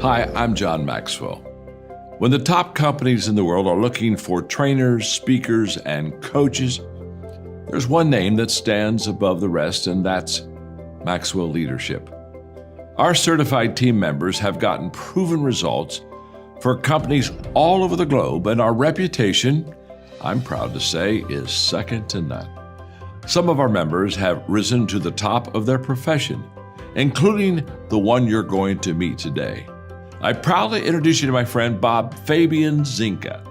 Hi, I'm John Maxwell. When the top companies in the world are looking for trainers, speakers, and coaches, there's one name that stands above the rest, and that's Maxwell Leadership. Our certified team members have gotten proven results for companies all over the globe, and our reputation, I'm proud to say, is second to none. Some of our members have risen to the top of their profession, including the one you're going to meet today. I proudly introduce you to my friend Bob Fabian Zinka.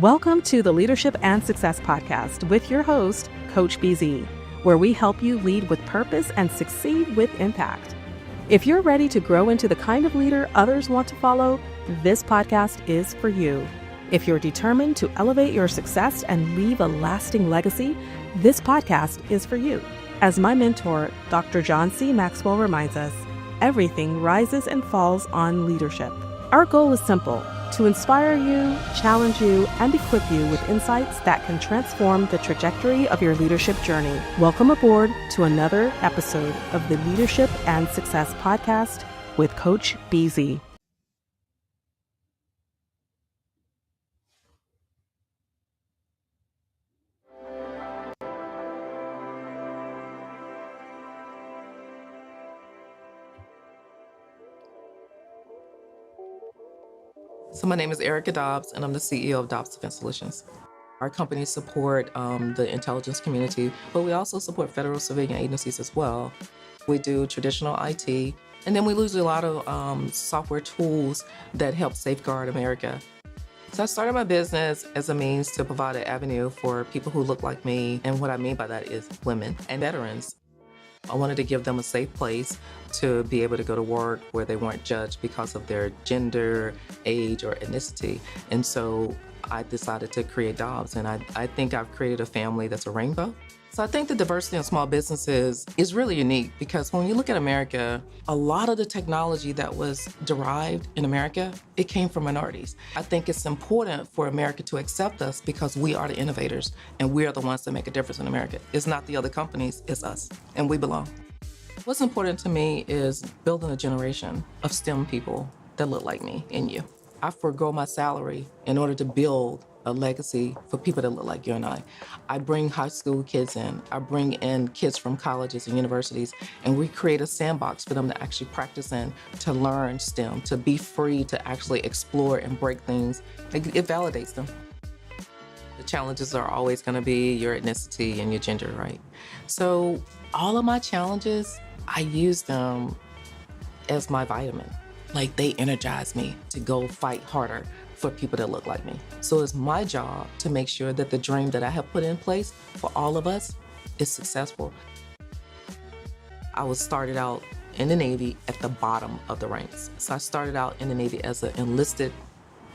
Welcome to the Leadership and Success Podcast with your host, Coach BZ, where we help you lead with purpose and succeed with impact. If you're ready to grow into the kind of leader others want to follow, this podcast is for you. If you're determined to elevate your success and leave a lasting legacy, this podcast is for you. As my mentor, Dr. John C. Maxwell reminds us, everything rises and falls on leadership. Our goal is simple: to inspire you, challenge you, and equip you with insights that can transform the trajectory of your leadership journey. Welcome aboard to another episode of the Leadership and Success Podcast with Coach BZ. So my name is Erica Dobbs, and I'm the CEO of Dobbs Defense Solutions. Our companies support the intelligence community, but we also support federal civilian agencies as well. We do traditional IT, and then we use a lot of software tools that help safeguard America. So I started my business as a means to provide an avenue for people who look like me, and what I mean by that is women and veterans. I wanted to give them a safe place to be able to go to work where they weren't judged because of their gender, age, or ethnicity. And so I decided to create Dobbs, and I think I've created a family that's a rainbow. So I think the diversity in small businesses is really unique because when you look at America, a lot of the technology that was derived in America, it came from minorities. I think it's important for America to accept us because we are the innovators and we are the ones that make a difference in America. It's not the other companies, it's us, and we belong. What's important to me is building a generation of STEM people that look like me and you. I forego my salary in order to build a legacy for people that look like you and I. I bring high school kids in. I bring in kids from colleges and universities, and we create a sandbox for them to actually practice in, to learn STEM, to be free to actually explore and break things. It validates them. The challenges are always gonna be your ethnicity and your gender, right? So all of my challenges, I use them as my vitamin. Like, they energize me to go fight harder for people that look like me. So it's my job to make sure that the dream that I have put in place for all of us is successful. I was started out in the Navy at the bottom of the ranks. So I started out in the Navy as an enlisted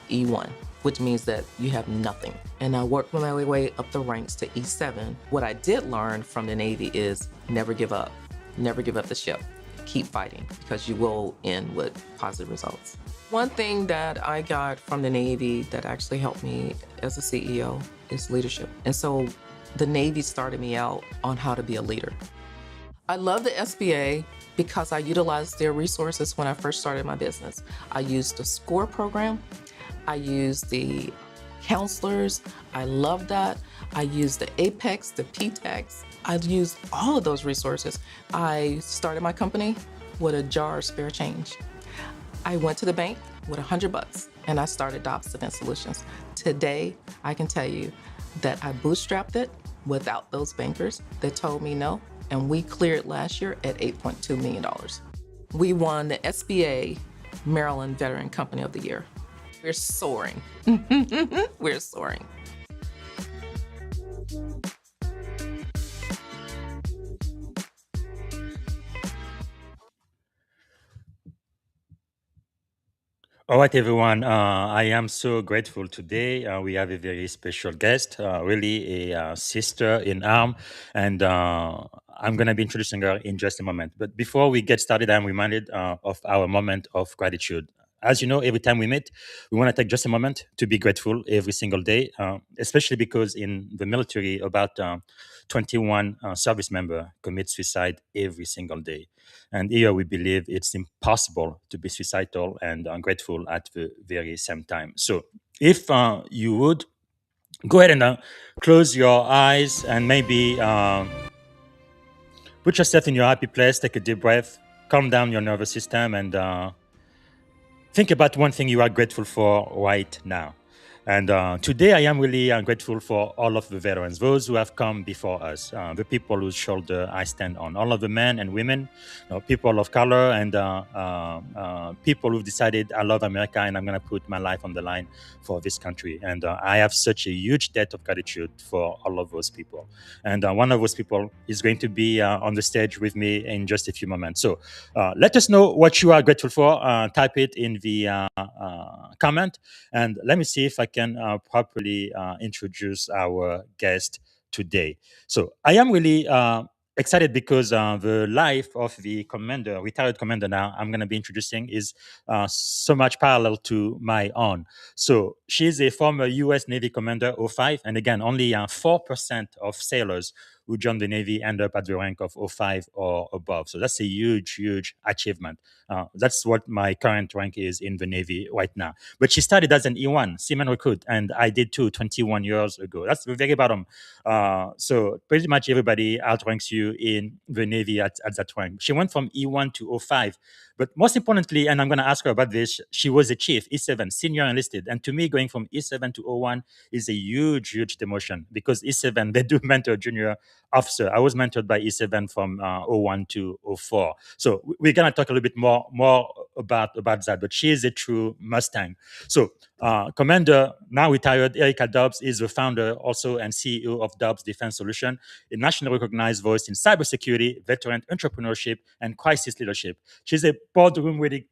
E1, which means that you have nothing. And I worked my way up the ranks to E7. What I did learn from the Navy is never give up. Never give up the ship. Keep fighting, because you will end with positive results. One thing that I got from the Navy that actually helped me as a CEO is leadership. And so the Navy started me out on how to be a leader. I love the SBA because I utilized their resources when I first started my business. I used the SCORE program. I used the counselors. I love that. I used the Apex, the PTAX. I used all of those resources. I started my company with a jar of spare change. I went to the bank with $100 and I started Dobbs Defense Solutions. Today, I can tell you that I bootstrapped it without those bankers that told me no, and we cleared last year at $8.2 million. We won the SBA Maryland Veteran Company of the Year. We're soaring. We're soaring. All right, everyone. I am so grateful today. We have a very special guest, really a sister in arm, and I'm going to be introducing her in just a moment. But before we get started, I'm reminded of our moment of gratitude. as you know, every time we meet, we want to take just a moment to be grateful every single day, especially because in the military, about 21 service member commit suicide every single day. And here we believe it's impossible to be suicidal and ungrateful at the very same time. So if you would, go ahead and close your eyes and maybe put yourself in your happy place, take a deep breath, calm down your nervous system, and think about one thing you are grateful for right now. And today I am really grateful for all of the veterans, those who have come before us, the people whose shoulder I stand on, all of the men and women, people of color, and people who've decided I love America and I'm going to put my life on the line for this country. And I have such a huge debt of gratitude for all of those people. And one of those people is going to be on the stage with me in just a few moments. So let us know what you are grateful for. Type it in the comment, and let me see if I can properly introduce our guest today. So I am really excited because the life of the commander, retired commander now, I'm going to be introducing is so much parallel to my own. So she's a former U.S. Navy commander, 05, and again, only 4% of sailors who join the Navy end up at the rank of 05 or above. So that's a huge, huge achievement. That's what my current rank is in the Navy right now. But she started as an E1, seaman recruit, and I did too 21 years ago. That's the very bottom. So pretty much everybody outranks you in the Navy at that rank. She went from E1 to 05. But most importantly, and I'm going to ask her about this, she was a chief, E7, senior enlisted. And to me, going from E7 to 01 is a huge, huge demotion because E7, they do mentor junior officer. I was mentored by E7 from 01 to 04. So we're going to talk a little bit more about that. But she is a true Mustang. So Commander, now retired, Erica Dobbs is the founder also and CEO of Dobbs Defense Solution, a nationally recognized voice in cybersecurity, veteran entrepreneurship, and crisis leadership. She's a boardroom-ready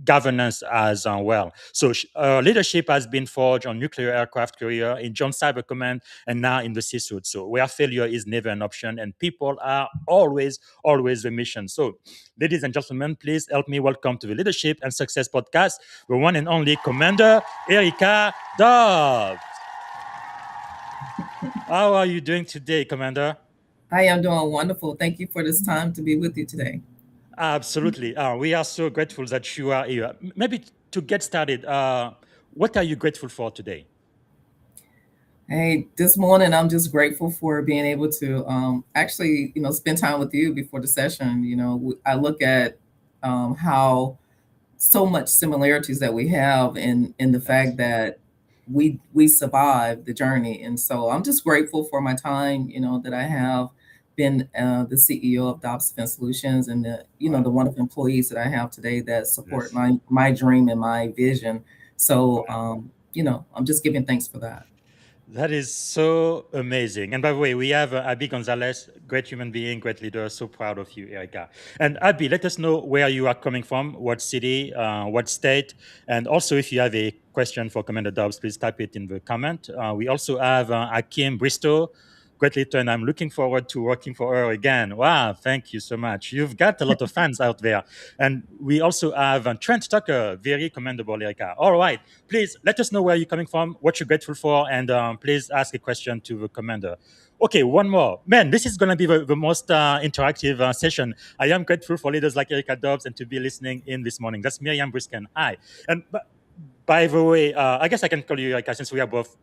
governance as well. So her leadership has been forged on nuclear aircraft carrier, in Joint Cyber Command, and now in the C-suite. So where failure is never an option, and people are always the mission. So, ladies and gentlemen, please help me welcome to the Leadership and Success Podcast the one and only Commander Erica Dobbs. How are you doing today, Commander? I am doing wonderful. Thank you for this time to be with you today. Absolutely. We are so grateful that you are here. Maybe to get started, what are you grateful for today? Hey, this morning I'm just grateful for being able to actually, spend time with you before the session. I look at how so much similarities that we have in the fact that we survived the journey, and so I'm just grateful for my time. That I have been the CEO of Dobbs Defense Solutions, and the wonderful employees that I have today that support my dream and my vision. So I'm just giving thanks for that. That is so amazing. And by the way, we have Abby Gonzalez, great human being, great leader. So proud of you, Erica. And Abby, let us know where you are coming from, what city, what state. And also, if you have a question for Commander Dobbs, please type it in the comment. We also have Akim Bristow, great leader, and I'm looking forward to working for her again. Wow, thank you so much. You've got a lot of fans out there. And we also have Trent Tucker, very commendable, Erica. All right, please let us know where you're coming from, what you're grateful for, and please ask a question to the commander. Okay, one more. Man, this is going to be the most interactive session. I am grateful for leaders like Erica Dobbs and to be listening in this morning. That's Miriam Brisken. Hi. And by the way, I guess I can call you Erica since we are both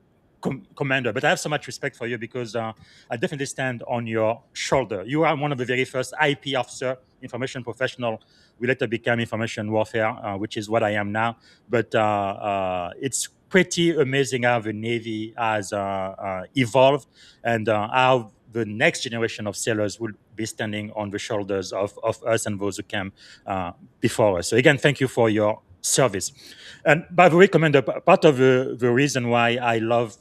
commander, but I have so much respect for you because I definitely stand on your shoulder. You are one of the very first IP officer, information professional. We later became information warfare, which is what I am now. But it's pretty amazing how the Navy has evolved and how the next generation of sailors will be standing on the shoulders of us and those who came before us. So again, thank you for your service. And by the way, Commander, part of the reason why I love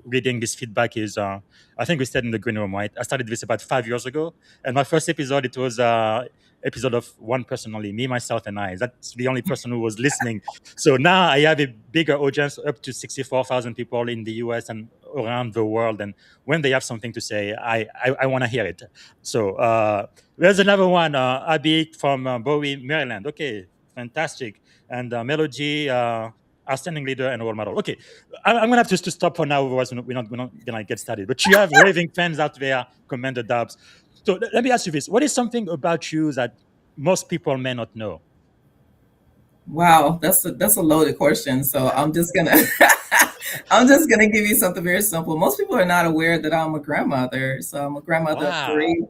reading this feedback is I think we stayed in the green room, right? I started this about 5 years ago, and my first episode, it was episode of one person only, me, myself, and I. That's the only person who was listening. So now I have a bigger audience, up to 64,000 people in the US and around the world, and when they have something to say, I want to hear it. So there's another one, Abby from Bowie, Maryland. Okay, fantastic. And Melody, outstanding leader and role model. Okay, I'm gonna have to stop for now, otherwise we're not gonna get started. But you have raving fans out there, Commander Dobbs. So let me ask you this: what is something about you that most people may not know? Wow, that's a loaded question. So I'm just gonna I'm just gonna give you something very simple. Most people are not aware that I'm a grandmother. So I'm a grandmother of Wow, three.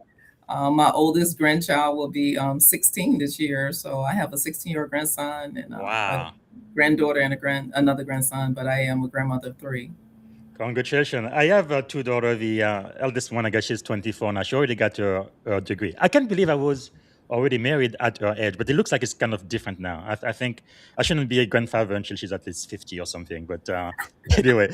My oldest grandchild will be 16 this year. So I have a 16-year-old grandson and a wow. granddaughter and another grandson. But I am a grandmother of three. Congratulations. I have two daughters. The eldest one, I guess she's 24 now. She already got her degree. I can't believe I was already married at her age, but it looks like it's kind of different now. I think I shouldn't be a grandfather until she's at least 50 or something. But anyway,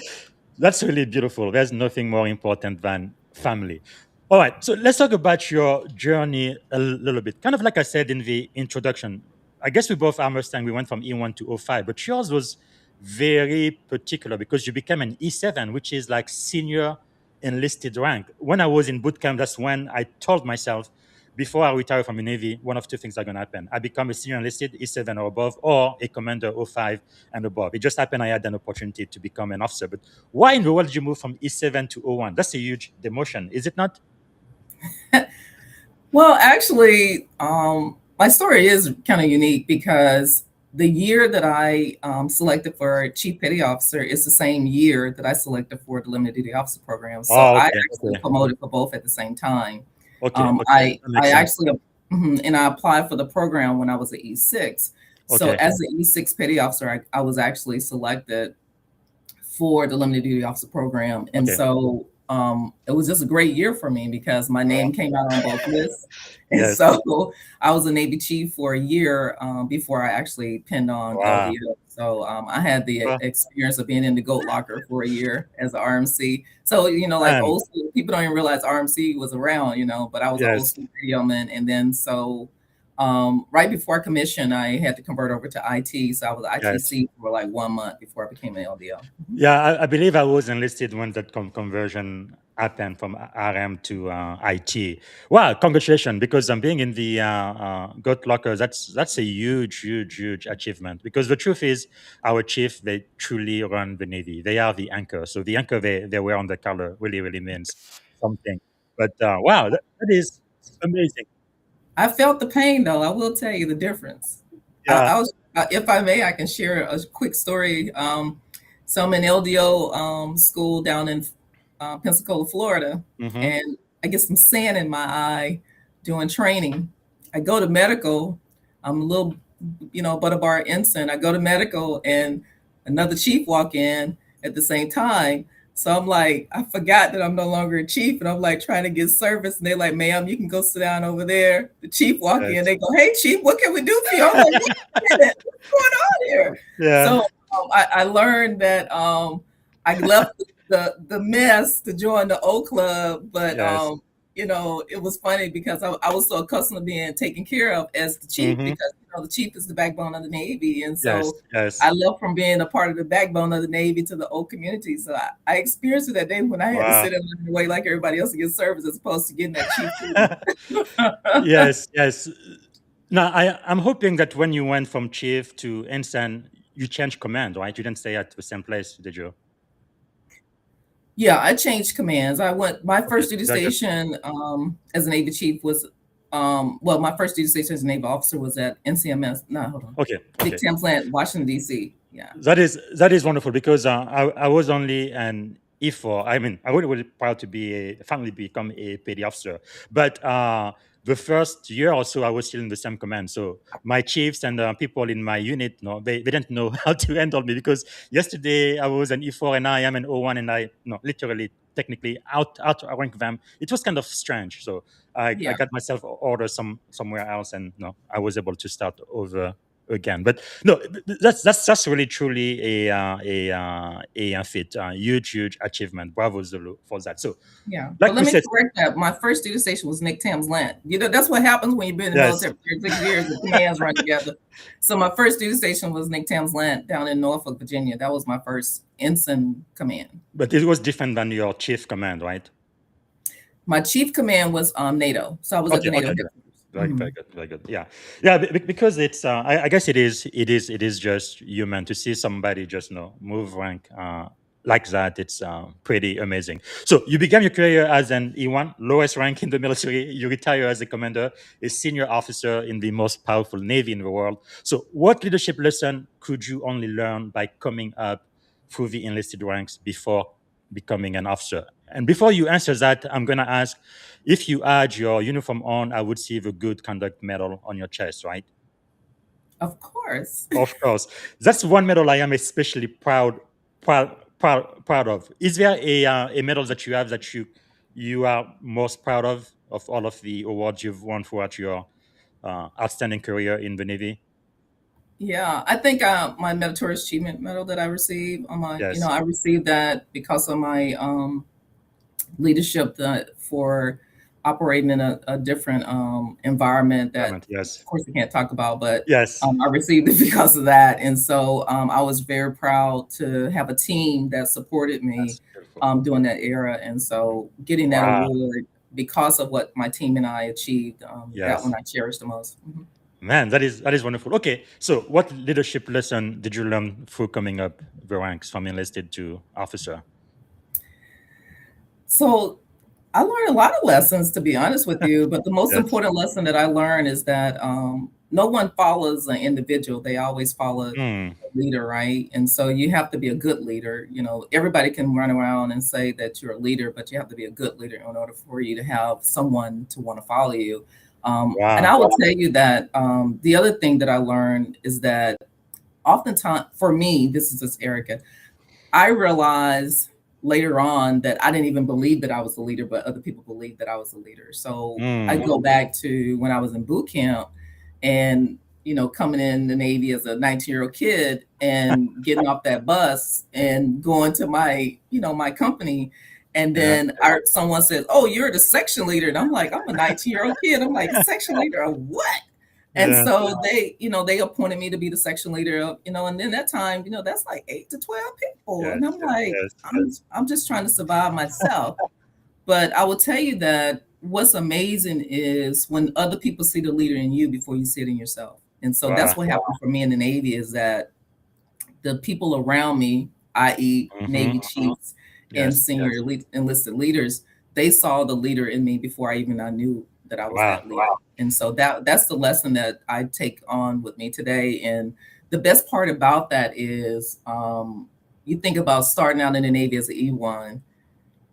that's really beautiful. There's nothing more important than family. All right, so let's talk about your journey a little bit. Kind of like I said in the introduction, I guess we both understand we went from E1 to O5, but yours was very particular because you became an E7, which is like senior enlisted rank. When I was in boot camp, that's when I told myself, before I retire from the Navy, one of two things are going to happen. I become a senior enlisted, E7 or above, or a commander O5 and above. It just happened I had an opportunity to become an officer. But why in the world did you move from E7 to O1? That's a huge demotion, is it not? Well, actually, my story is kind of unique because the year that I selected for Chief Petty Officer is the same year that I selected for the Limited Duty Officer Program. So Oh, I okay, actually okay, promoted for both at the same time. okay, okay. I That makes I sense. actually and I applied for the program when I was an E6. So Okay, as an E6 Petty Officer, I was actually selected for the limited duty officer program. And okay. so it was just a great year for me because my name came out on both lists. And Yes. so I was a Navy chief for a year before I actually pinned on Wow. LDO. So I had the Well, experience of being in the goat locker for a year as an RMC. So, like man, old school, people don't even realize RMC was around, but I was an old yes. school radioman. And then so right before commission, I had to convert over to IT. So I was Yes. ITC for like 1 month before I became an LDO. Yeah, I believe I was enlisted when that conversion happened from RM to IT. Wow, congratulations! Because I'm being in the GOAT locker, that's a huge, huge, huge achievement. Because the truth is, our chief, they truly run the Navy. They are the anchor. So the anchor they wear on the collar really, really means something. But wow, that is amazing. I felt the pain though. I will tell you the difference. Yeah. I was, if I may, I can share a quick story. So I'm in LDO school down in Pensacola, Florida, Mm-hmm. and I get some sand in my eye doing training. I go to medical. I'm a little, butt of bar ensign. I go to medical, and another chief walk in at the same time. So I'm like, I forgot that I'm no longer a chief, and I'm like trying to get service, and they're like, "Ma'am, you can go sit down over there." The chief walk in, Yes. they go, "Hey, chief, what can we do for you?" I'm like, "Wait a minute, what's going on here?" Yeah. So I learned that I left the mess to join the O Club, but Yes. it was funny because I was so accustomed to being taken care of as the chief Mm-hmm. because the chief is the backbone of the Navy, and Yes. so I Yes. left from being a part of the backbone of the Navy to the O community. So I experienced it that day when I had to Wow. sit in the way like everybody else to get service as opposed to getting that chief treatment. Yes, yes. Now, I'm hoping that when you went from chief to ensign, you changed command, right? You didn't stay at the same place, did you? Yeah, I changed commands. My Okay, first duty very good. station as a Navy chief was, my first duty station as a Navy officer was at NCMS. No, hold on. Okay, Big okay. Ten Plant, Washington, D.C. Yeah. That is wonderful because I was only an E4. I mean, I would proud to finally become a petty officer. But the first year or so, I was still in the same command. So my chiefs and people in my unit, no, they didn't know how to handle me because yesterday I was an E4 and I am an O1 and I no literally technically out rank them. It was kind of strange. So I Yeah. got myself ordered somewhere else and no, I was able to start over again. But no, that's really truly a fit, huge achievement. Bravo, Zulu, for that. So, Yeah, but like let we me said, correct that. My first duty station was Nick Tam's Land. That's what happens when you've been in the yes, military for 6 years. The commands run together. So my first duty station was Nick Tam's Land down in Norfolk, Virginia. That was my first ensign command. but it was different than your chief command, right? My chief command was NATO, so I was at the NATO Okay. headquarters. Very good, very good. Yeah, because it's I guess it is just human to see somebody just move rank like that. It's pretty amazing. So you began your career as an E1, lowest rank in the military. You retire as a commander, a senior officer in the most powerful navy in the world. So what leadership lesson could you only learn by coming up through the enlisted ranks before becoming an officer? And before you answer that, I'm gonna ask, if you had your uniform on, I would see the good conduct medal on your chest, right? Of course. Of course. That's one medal I am especially proud of. Is there a medal that you have that you are most proud of all of the awards you've won throughout your outstanding career in the Navy? Yeah, I think my meritorious achievement medal that I received Yes. I received that because of my leadership for operating in a different environment that, Yes. of course, we can't talk about, but Yes. I received it because of that. And so I was very proud to have a team that supported me That's beautiful. during that era. And so getting that Wow. award because of what my team and I achieved, that one Yes. I cherish the most. Man, that is wonderful. Okay, so what leadership lesson did you learn through coming up the ranks from enlisted to officer? So I learned a lot of lessons, to be honest with you, but the most Yes. important lesson that I learned is that no one follows an individual. They always follow a Hmm. leader, right? And so you have to be a good leader. Everybody can run around and say that you're a leader, but you have to be a good leader in order for you to have someone to want to follow you. And Wow. I will tell you that the other thing that I learned is that oftentimes, for me, this is just Erica, I realized later on that I didn't even believe that I was a leader, but other people believed that I was a leader. So I Hmm. go back to when I was in boot camp and, coming in the Navy as a 19-year-old kid and getting off that bus and going to my company. And Yeah. then someone says, "Oh, you're the section leader." And I'm like, I'm a 19-year-old kid. I'm like, section leader of what? And Yeah. so they appointed me to be the section leader of, and then that time, that's like 8 to 12 people. Yes. And I'm like, Yes. I'm just trying to survive myself. But I will tell you that what's amazing is when other people see the leader in you before you see it in yourself. And so Wow. that's what happened for me in the Navy is that the people around me, i.e. Mm-hmm. Navy chiefs and Yes. senior enlisted leaders, they saw the leader in me before I knew that I was Wow. that leader. And so that's the lesson that I take on with me today. And the best part about that is you think about starting out in the Navy as an E1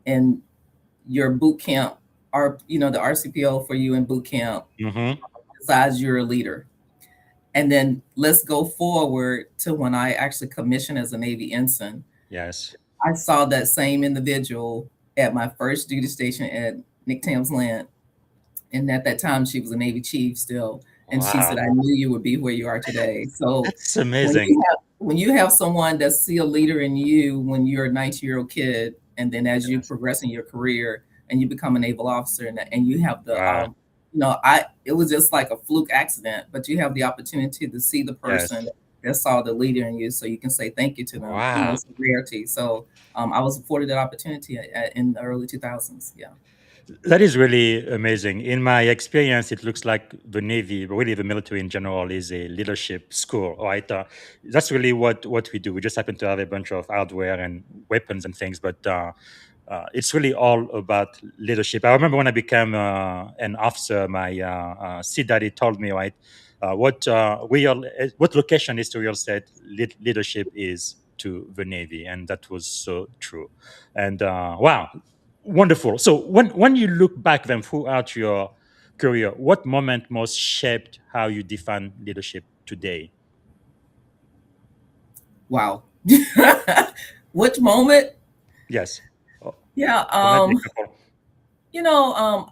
and your boot camp, or the RCPO for you in boot camp Mm-hmm. decides you're a leader. And then let's go forward to when I actually commissioned as a Navy ensign. Yes. I saw that same individual at my first duty station at Nick Tam's Land. And at that time, she was a Navy chief still. And she said, Wow. "I knew you would be where you are today." So That's when amazing. you have someone that see a leader in you when you're a 19-year-old kid, and then as you Yes. progress in your career and you become a naval officer, and you have the Wow. it was just like a fluke accident, but you have the opportunity to see the Yes. person that saw the leader in you, so you can say thank you to them. Wow. It's a rarity. So I was afforded that opportunity in the early 2000s. Yeah. That is really amazing. In my experience, it looks like the Navy, really the military in general, is a leadership school, right? That's really what we do. We just happen to have a bunch of hardware and weapons and things, but it's really all about leadership. I remember when I became an officer, my seed daddy told me, right, what location is to real estate leadership is to the Navy, and that was so true. And wow, wonderful. So when you look back then throughout your career, what moment most shaped how you define leadership today? Wow. Which moment? Yes. Oh, Yeah. so maybe a couple. You know,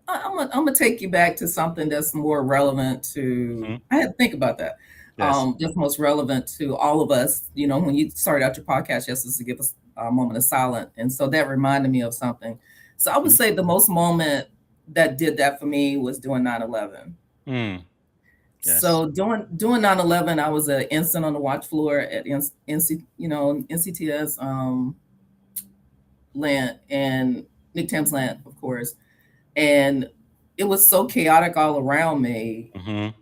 I'm gonna take you back to something that's more relevant to. Mhm. I had to think about that. Yes. That's most relevant to all of us. You know, when you started out your podcast, just to give us a moment of silence, and so that reminded me of something. So I would Mhm. say the most moment that did that for me was doing 9/11. Mm. Yes. So doing 9/11, I was an ensign on the watch floor at NCTS land and Nick Tim's land, of course. And it was so chaotic all around me. Mhm.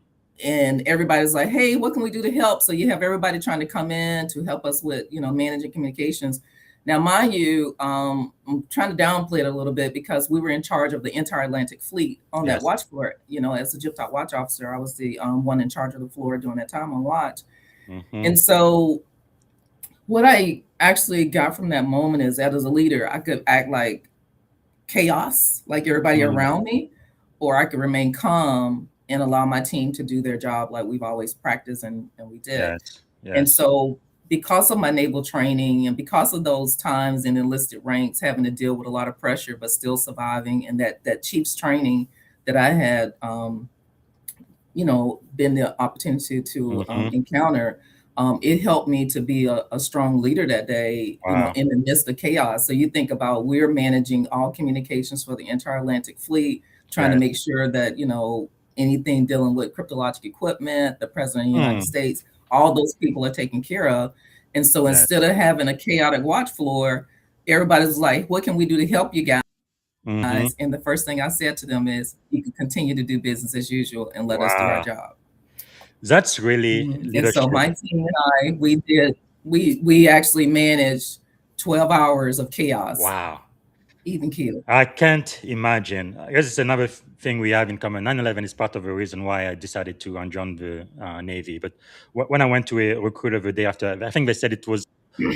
And everybody's like, hey, what can we do to help? So you have everybody trying to come in to help us with, managing communications. Now, mind you, I'm trying to downplay it a little bit because we were in charge of the entire Atlantic fleet on that Yes. watch floor. As a JIP watch officer, I was the one in charge of the floor during that time on watch. Mhm. And so what I actually got from that moment is that as a leader, I could act like chaos, like everybody Mhm. around me, or I could remain calm and allow my team to do their job like we've always practiced and we did. Yes. And Yes. so because of my naval training and because of those times in enlisted ranks, having to deal with a lot of pressure, but still surviving, and that chief's training that I had, been the opportunity to Mhm. encounter, it helped me to be a strong leader that day, Wow. in the midst of chaos. So you think about we're managing all communications for the entire Atlantic fleet, trying to Yes. make sure that, anything dealing with cryptologic equipment, the president of the United Mm. States, all those people are taken care of. And so Yes. instead of having a chaotic watch floor, everybody's like, what can we do to help you guys? Mhm. And the first thing I said to them is, you can continue to do business as usual and let us do our Wow. job. That's really And so leadership. my team and I, we actually managed 12 hours of chaos, Wow. even killed. I can't imagine. I guess it's another thing we have in common. 9/11 is part of the reason why I decided to join the Navy. But when I went to a recruiter the day after, I think they said it was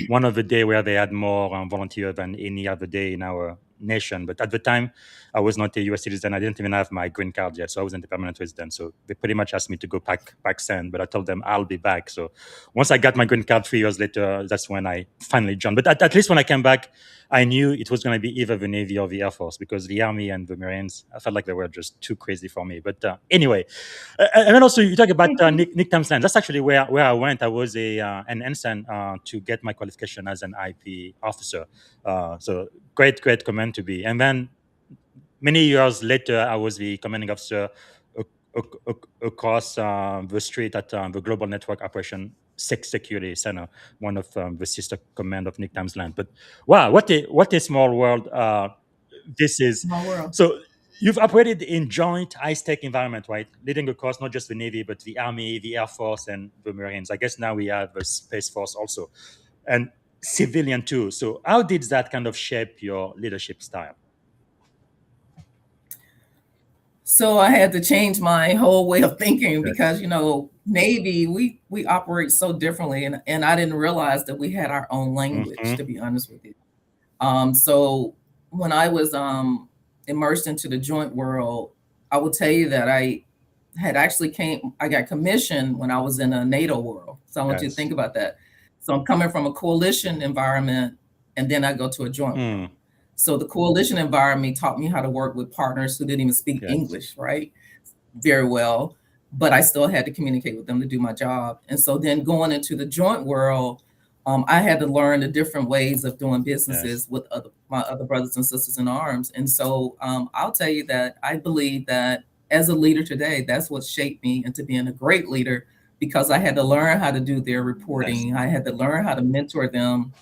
one of the day where they had more volunteers than any other day in our nation. But at the time, I was not a U.S. citizen. I didn't even have my green card yet, so I wasn't a permanent resident. So they pretty much asked me to go back send. But I told them I'll be back. So once I got my green card 3 years later, that's when I finally joined. But at least when I came back, I knew it was going to be either the Navy or the Air Force, because the Army and the Marines, I felt like they were just too crazy for me. But anyway, and then also you talk about Nick Thamsland. That's actually where I went. I was an ensign to get my qualification as an IP officer. So great command to be. And then many years later, I was the commanding officer across the street at the Global Network Operation Security Center, one of the sister command of Nick Thamsland. But wow, what a small world this is. Small world. So you've operated in joint high-stake environment, right? Leading across not just the Navy, but the Army, the Air Force, and the Marines. I guess now we have the Space Force also, and civilian too. So how did that kind of shape your leadership style? So I had to change my whole way of thinking Yes. because, Navy, we operate so differently. And I didn't realize that we had our own language, to Mm-hmm. be honest with you. So when I was immersed into the joint world, I will tell you that I got commissioned when I was in a NATO world. So I want you to Yes. think about that. So I'm coming from a coalition environment, and then I go to a joint world. Mm. So the coalition environment taught me how to work with partners who didn't even speak Yes. English, right? Very well, but I still had to communicate with them to do my job. And so then going into the joint world, I had to learn the different ways of doing Yes. businesses with my other brothers and sisters in arms. And so I'll tell you that I believe that as a leader today, that's what shaped me into being a great leader, because I had to learn how to do their Yes. reporting. I had to learn how to mentor them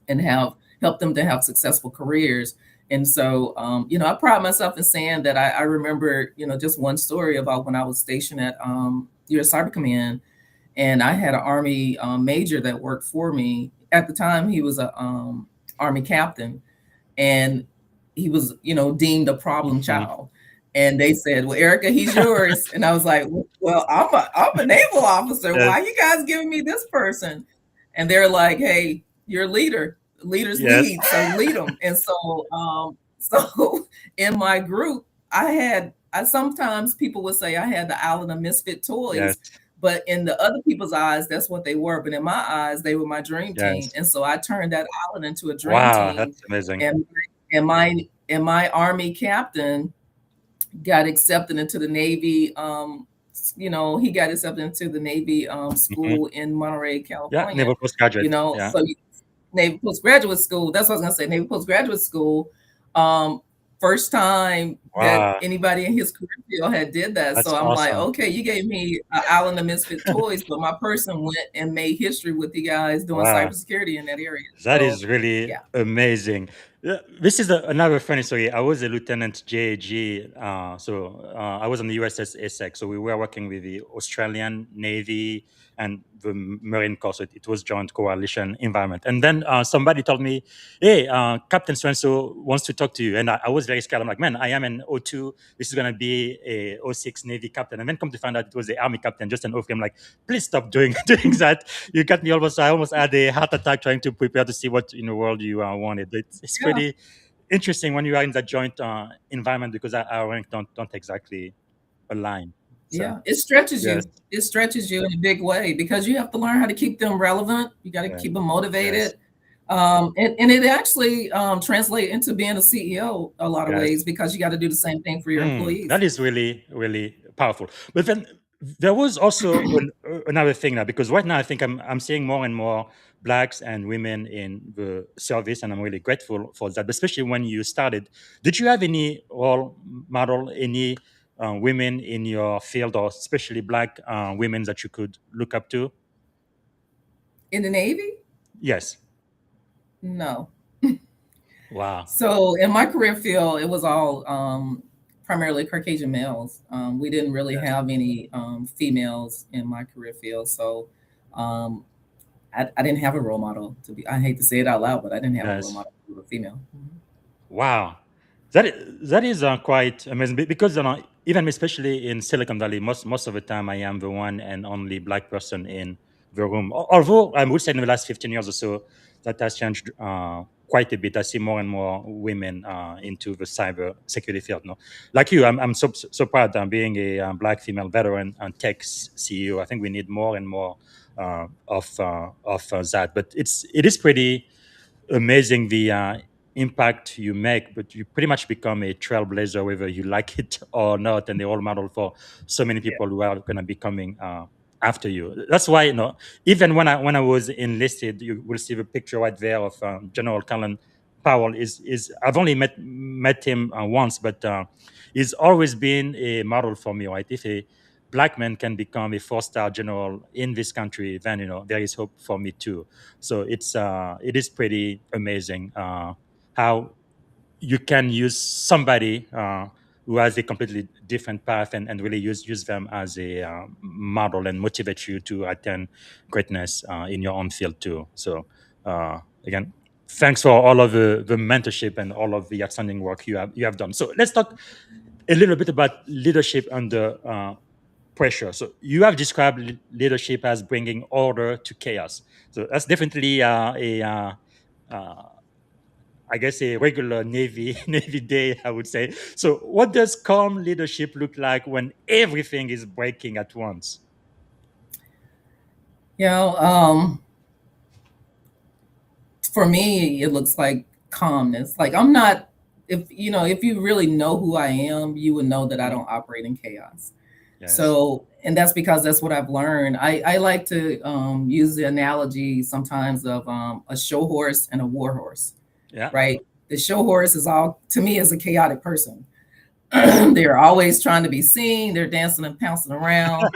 and help them to have successful careers. And so, I pride myself in saying that I remember, just one story about when I was stationed at U.S. Cyber Command, and I had an Army major that worked for me. At the time, he was a Army captain, and he was, deemed a problem Mm-hmm. child. And they said, "Well, Erica, he's yours." And I was like, "Well, I'm a naval officer. Yes. Why are you guys giving me this person?" And they're like, "Hey, you're a leader. Leaders Yes. lead, so lead them." And so in my group, I sometimes people would say I had the island of misfit toys. Yes. But in the other people's eyes, that's what they were. But in my eyes, they were my dream team. Yes. And so I turned that island into a dream Wow, team. that's amazing. And my Army captain got accepted into the Navy. He got accepted into the Navy Mhm. school in Monterey, Yeah, California. naval postgraduate. Yeah. So Navy postgraduate school. That's what I was gonna say. Navy postgraduate school. Um, First time that Wow, anybody in his career field had did that. So that's I'm like, awesome. okay, you gave me an Island of Misfit Toys, but my person went and made history with you guys doing Wow. cybersecurity in that area. That So is really yeah, amazing. This is another funny story. I was a lieutenant JAG, I was on the USS Essex. So we were working with the Australian Navy and the Marine Corps. So it was joint coalition environment. And then somebody told me, "Hey, Captain so and so wants to talk to you." And I was very scared. I'm like, "Man, I am an O2. This is gonna be a O6 Navy captain." And then come to find out it was the Army captain, just an O3. I'm like, "Please stop doing doing that." You got me almost. I almost had a heart attack trying to prepare to see what in the world you wanted. It's yeah. pretty interesting when you are in that joint environment because our rank don't exactly align. So Yeah, it stretches yes, you. It stretches you in a big way because you have to learn how to keep them relevant. You got to yeah, keep them yes, motivated. And it actually translates into being a CEO a lot of yes. ways because you got to do the same thing for your employees. That is really, really powerful. But then there was also another thing now, because right now I think I'm seeing more and more blacks and women in the service, and I'm really grateful for that. Especially when you started, did you have any role model, any women in your field, or especially black women that you could look up to? In the Navy, Yes. no. Wow. So in my career field, it was all primarily Caucasian males. We didn't really Yes. have any females in my career field. So um, I didn't have a role model to be. I hate to say it out loud, but I didn't have a role Yes. model to be a female. Mhm. Wow, that is quite amazing because even especially in Silicon Valley, most of the time I am the one and only black person in the room. Although I would say in the last 15 years or so, that has changed quite a bit. I see more and more women into the cyber security field. No, like you, I'm so proud being a black female veteran and tech CEO. I think we need more and more of that. But it is pretty amazing the impact you make, but you pretty much become a trailblazer whether you like it or not, and the role model for so many Yeah. people who are going to be coming after you. That's why, even when I was enlisted, you will see the picture right there of General Colin Powell. Is I've only met him once, but he's always been a model for me. Right, if a black man can become a four-star general in this country, then there is hope for me too. So it is pretty amazing how you can use somebody who has a completely different path, and really use them as a model and motivate you to attain greatness in your own field too. So again, thanks for all of the mentorship and all of the outstanding work you have done. So let's talk a little bit about leadership under pressure. So you have described leadership as bringing order to chaos. So that's definitely uh, I guess a regular Navy Navy day, I would say. So what does calm leadership look like when everything is breaking at once? You know, for me, it looks like calmness. Like I'm not. If you really know who I am, you would know that I Mhm. don't operate in chaos. Yes. So, and that's because that's what I've learned. I like to use the analogy sometimes of a show horse and a war horse, Yeah. right? The show horse is all to me is a chaotic person. They're always trying to be seen. They're dancing and pouncing around,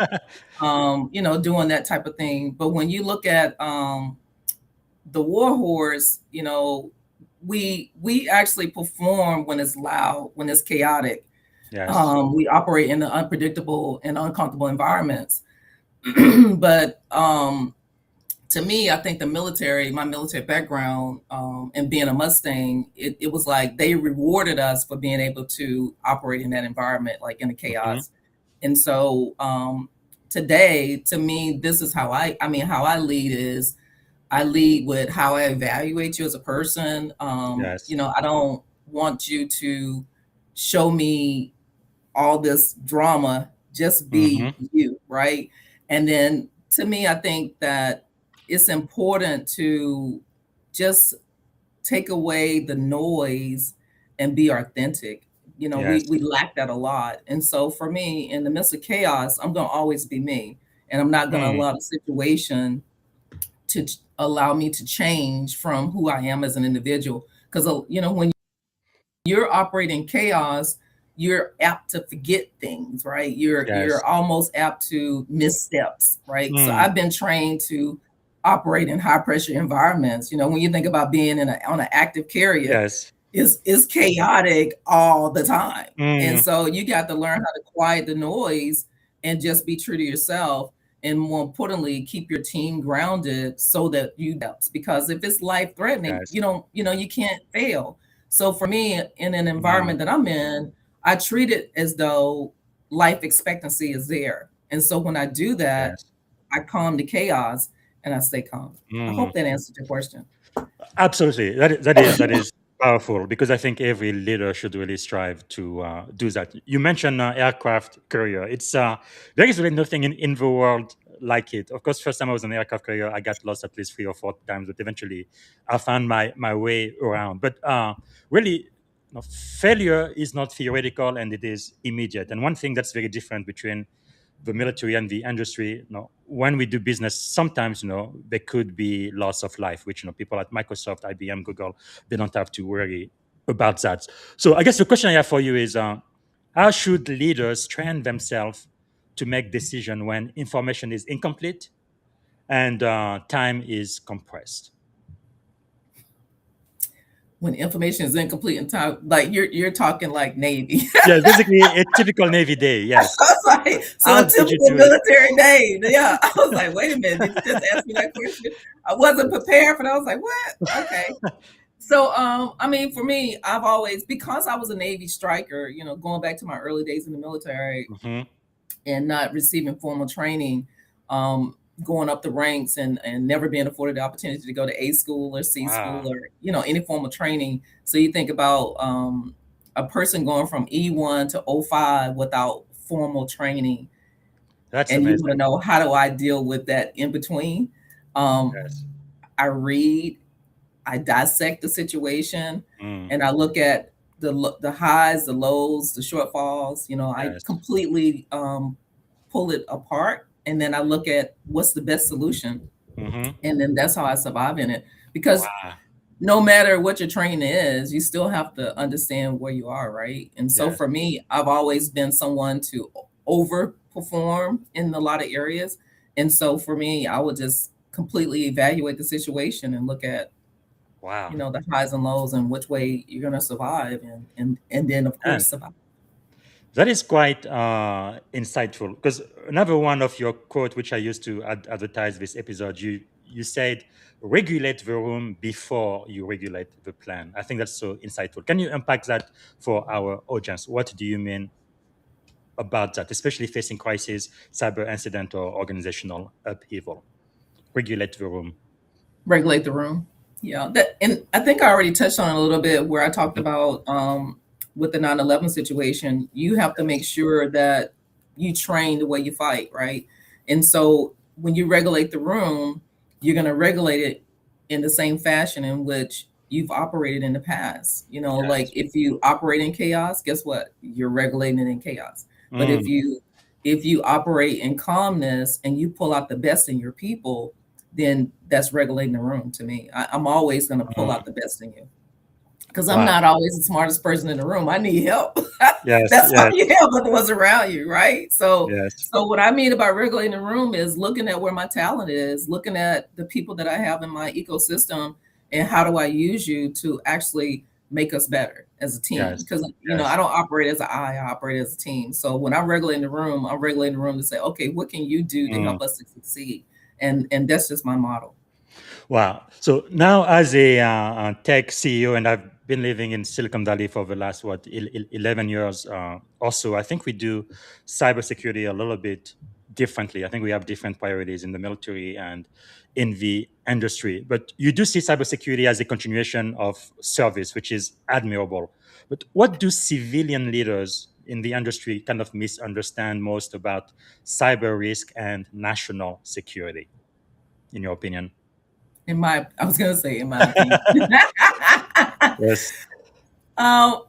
doing that type of thing. But when you look at the war horse, we actually perform when it's loud, when it's chaotic. Yes. We operate in the unpredictable and uncomfortable environments. But to me, I think my military background, and being a Mustang, it was like they rewarded us for being able to operate in that environment, like in the Mhm. chaos. And so today, to me, this is how I lead is I lead with how I evaluate you as a person. Yes. I don't want you to show me all this drama, just be Hmm. you, right? And then to me, I think that it's important to just take away the noise and be authentic. Yes. we lack that a lot. And so for me, in the midst of chaos, I'm going to always be me, and I'm not going to Mm, allow the situation to allow me to change from who I am as an individual. Because when you're operating chaos, you're apt to forget things, right? You're yes. almost apt to missteps, right? So Mm, I've been trained to operate in high pressure environments. When you think about being on an active carrier, yes. it's chaotic all the time. And Mm, so you got to learn how to quiet the noise and just be true to yourself. And more importantly, keep your team grounded so that because if it's life threatening, yes. you can't fail. So for me, in an Mm, environment that I'm in, I treat it as though life expectancy is there. And so when I do that, yes. I calm the chaos and I stay calm. I Mm. hope that answered your question. Absolutely. That is powerful because I think every leader should really strive to do that. You mentioned aircraft carrier. There is really nothing in the world like it. Of course, first time I was an aircraft carrier, I got lost at least 3 or 4 times, but eventually I found my way around. But really, failure is not theoretical and it is immediate. And one thing that's very different between the military and the industry, when we do business, sometimes, there could be loss of life, which, people at Microsoft, IBM, Google, they don't have to worry about that. So I guess the question I have for you is, how should leaders train themselves to make decision when information is incomplete and time is compressed? When information is incomplete in time, like you're talking like Navy. Yeah, basically a typical Navy day. I Yes. was like, so How a did you typical do it? military day. Yeah. I was like, wait a minute, did you just ask me that question? I wasn't prepared for that. I was like, what? Okay. So I mean, for me, I've always, because I was a Navy striker, going back to my early days in the military Hmm. and not receiving formal training, going up the ranks and never being afforded the opportunity to go to A school or C Wow, school or any form of training. So you think about a person going from E1 to O5 without formal training, that's and you want to amazing. know, how do I deal with that in between? Um, Yes. I read, I dissect the situation, Mm, and I look at the highs, the lows, the shortfalls. I yes. completely pull it apart, and then I look at what's the best solution, Hmm. and then that's how I survive in it. Because Wow. no matter what your training is, you still have to understand where you are, right? And so Yes. for me, I've always been someone to overperform in a lot of areas. And so for me, I would just completely evaluate the situation and look at, Wow. the highs and lows and which way you're going to survive, and then of course survive. That is quite insightful because another one of your quote, which I used to advertise this episode, you said, "Regulate the room before you regulate the plan." I think that's so insightful. Can you unpack that for our audience? What do you mean about that, especially facing crisis, cyber incident, or organizational upheaval? Regulate the room. Regulate the room. Yeah, that, and I think I already touched on it a little bit where I talked Mhm. about with the 9/11 situation. You have to make sure that you train the way you fight, right? And so when you regulate the room, you're going to regulate it in the same fashion in which you've operated in the past. Like Yes. if you operate in chaos, guess what? You're regulating it in chaos. But Mm, if you operate in calmness and you pull out the best in your people, then that's regulating the room to me. I'm always going to pull mm. out the best in you because I'm Wow. not always the smartest person in the room. I need help. Yes. That's why Yes. you help with what's around you, right? So, Yes. so what I mean about regulating the room is looking at where my talent is, looking at the people that I have in my ecosystem, and how do I use you to actually make us better as a team? Yes. Because I Yes. don't operate as an I operate as a team. So when I'm regulating the room, I'm regulating the room to say, okay, what can you do to Mm. help us to succeed? And that's just my model. Wow. So now, as a tech CEO, and I've been living in Silicon Valley for the last, 11 years also, I think we do cybersecurity a little bit differently. I think we have different priorities in the military and in the industry. But you do see cybersecurity as a continuation of service, which is admirable. But what do civilian leaders in the industry kind of misunderstand most about cyber risk and national security, in your opinion? I was gonna say, in my opinion. Yes. um,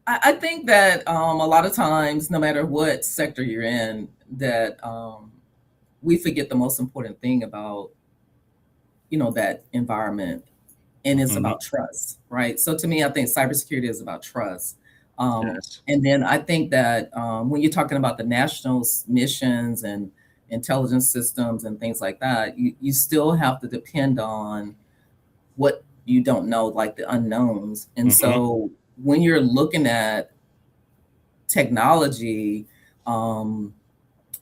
I think that a lot of times, no matter what sector you're in, that we forget the most important thing about, that environment, and it's Mhm. about trust, right? So to me, I think cybersecurity is about trust. Yes. And then I think that when you're talking about the national missions and intelligence systems and things like that, you still have to depend on what you don't know, like the unknowns. And Mhm. so when you're looking at technology, um,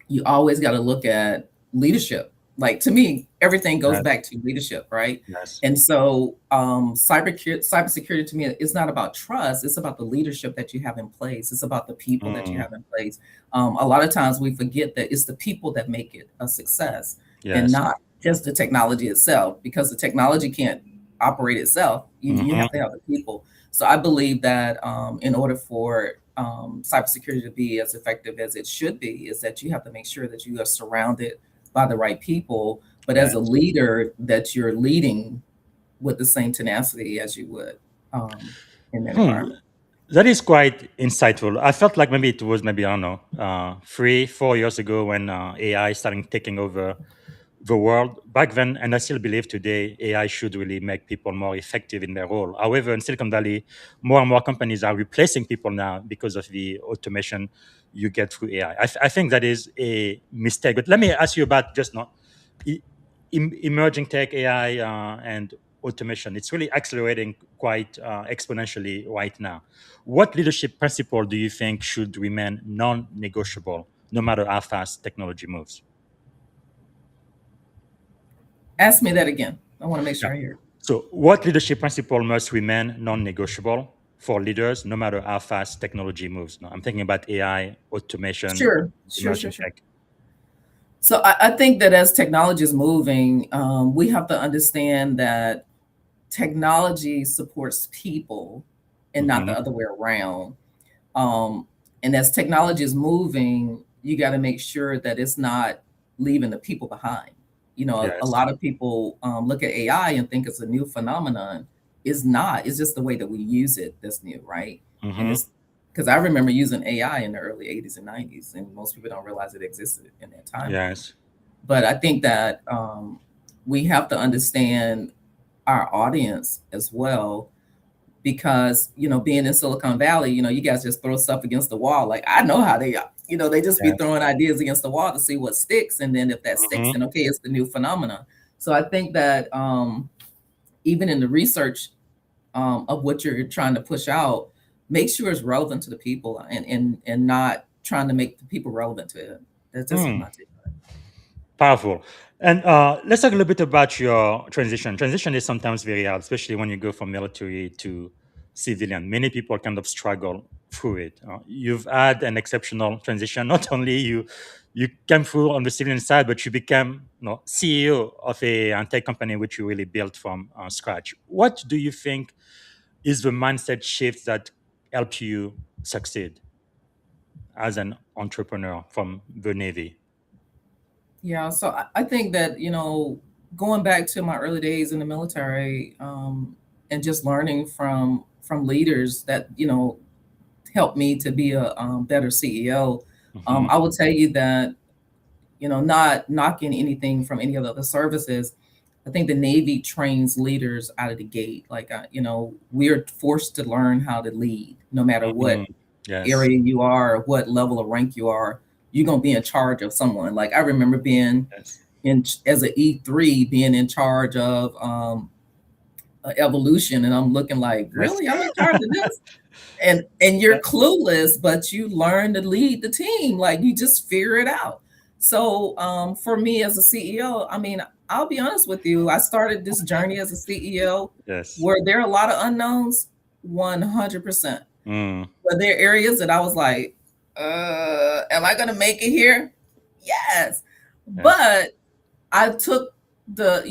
you always got to look at leadership. Like to me, everything goes Yes. back to leadership, right? Yes. And so cybersecurity to me is not about trust. It's about the leadership that you have in place. It's about the people that you Mm. have in place. A lot of times we forget that it's the people that make it a success and Yes. not just the technology itself, because the technology can't operate itself. You Mhm. have to have the people. So I believe that in order for cybersecurity to be as effective as it should be, is that you have to make sure that you are surrounded by the right people, but as a Yes. leader, that you're leading with the same tenacity as you would in that Hmm. environment. That is quite insightful. I felt like maybe it was maybe I don't know, 3, 4 years ago when AI started taking over the world. Back then, and I still believe today, AI should really make people more effective in their role. However, in Silicon Valley, more and more companies are replacing people now because of the automation you get through AI. I think that is a mistake. But let me ask you about just not e- emerging tech, AI, and automation. It's really accelerating quite exponentially right now. What leadership principle do you think should remain non-negotiable, no matter how fast technology moves? Ask me that again. I want to make Yeah. sure I hear. So, what leadership principle must remain non-negotiable for leaders, no matter how fast technology moves? No, I'm thinking about AI, automation, Sure, sure, sure, emerging sure. tech. So I think that as technology is moving, we have to understand that technology supports people and not Hmm. the other way around. Um, and as technology is moving, you got to make sure that it's not leaving the people behind. A Yes. lot of people look at AI and think it's a new phenomenon. It's not. It's just the way that we use it that's new, right? And Hmm. it's because I remember using AI in the early 80s and 90s, and most people don't realize it existed in that time frame. Yes. But I think that we have to understand our audience as well, because being in Silicon Valley, you guys just throw stuff against the wall. Like I know how they are. They just be Yes. throwing ideas against the wall to see what sticks, and then if that sticks, Hmm. then okay, it's the new phenomenon. So I think that even in the research of what you're trying to push out, make sure it's relevant to the people, and not trying to make the people relevant to it. That's just Hmm. my take. Powerful. And let's talk a little bit about your transition. Transition is sometimes very hard, especially when you go from military to civilian. Many people kind of struggle through it. You've had an exceptional transition. Not only you came through on the civilian side, but you became CEO of a tech company which you really built from scratch. What do you think is the mindset shift that helped you succeed as an entrepreneur from the Navy? Yeah, so I think that, going back to my early days in the military, and just learning from leaders that, helped me to be a better CEO. Hmm. I will tell you that, not knocking anything from any of the other services, I think the Navy trains leaders out of the gate. Like, we're forced to learn how to lead, no matter Hmm. what Yes. area you are, or what level of rank you are. You're gonna be in charge of someone. Like I remember being Yes. as an E3, being in charge of evolution, and I'm looking like, Yes. really, I'm in charge of this, and you're clueless, but you learn to lead the team. Like you just figure it out. So for me as a CEO, I mean, I'll be honest with you, I started this journey as a CEO Yes. where there are a lot of unknowns. 100%. Mm. But there are areas that I was like, am I gonna make it here? Yes. Yes. But I took the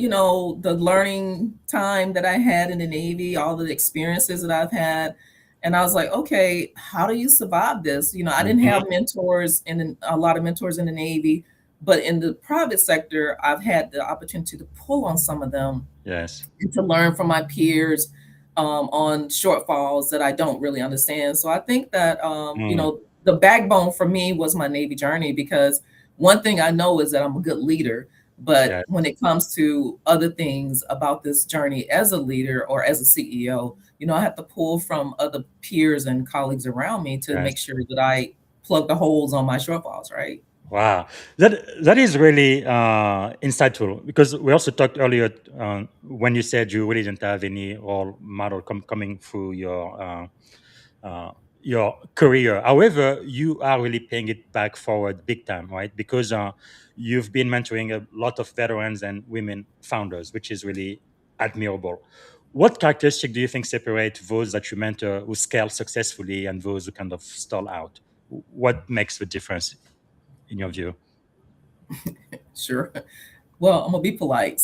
learning time that I had in the Navy, all the experiences that I've had, and I was like, okay, how do you survive this? I didn't Mhm. have mentors, and a lot of mentors in the Navy, but in the private sector, I've had the opportunity to pull on some of them Yes. and to learn from my peers. on shortfalls that I don't really understand. So I think that, Mm, the backbone for me was my Navy journey, because one thing I know is that I'm a good leader. But yes. when it comes to other things about this journey as a leader or as a CEO, I have to pull from other peers and colleagues around me to make Yes. sure that I plug the holes on my shortfalls, right? Wow, that is really insightful, because we also talked earlier when you said you really didn't have any role model coming through your career. However, you are really paying it back forward big time, right? Because you've been mentoring a lot of veterans and women founders, which is really admirable. What characteristic do you think separate those that you mentor who scale successfully and those who kind of stall out? What makes the difference in your view? Sure. Well, I'm gonna be polite.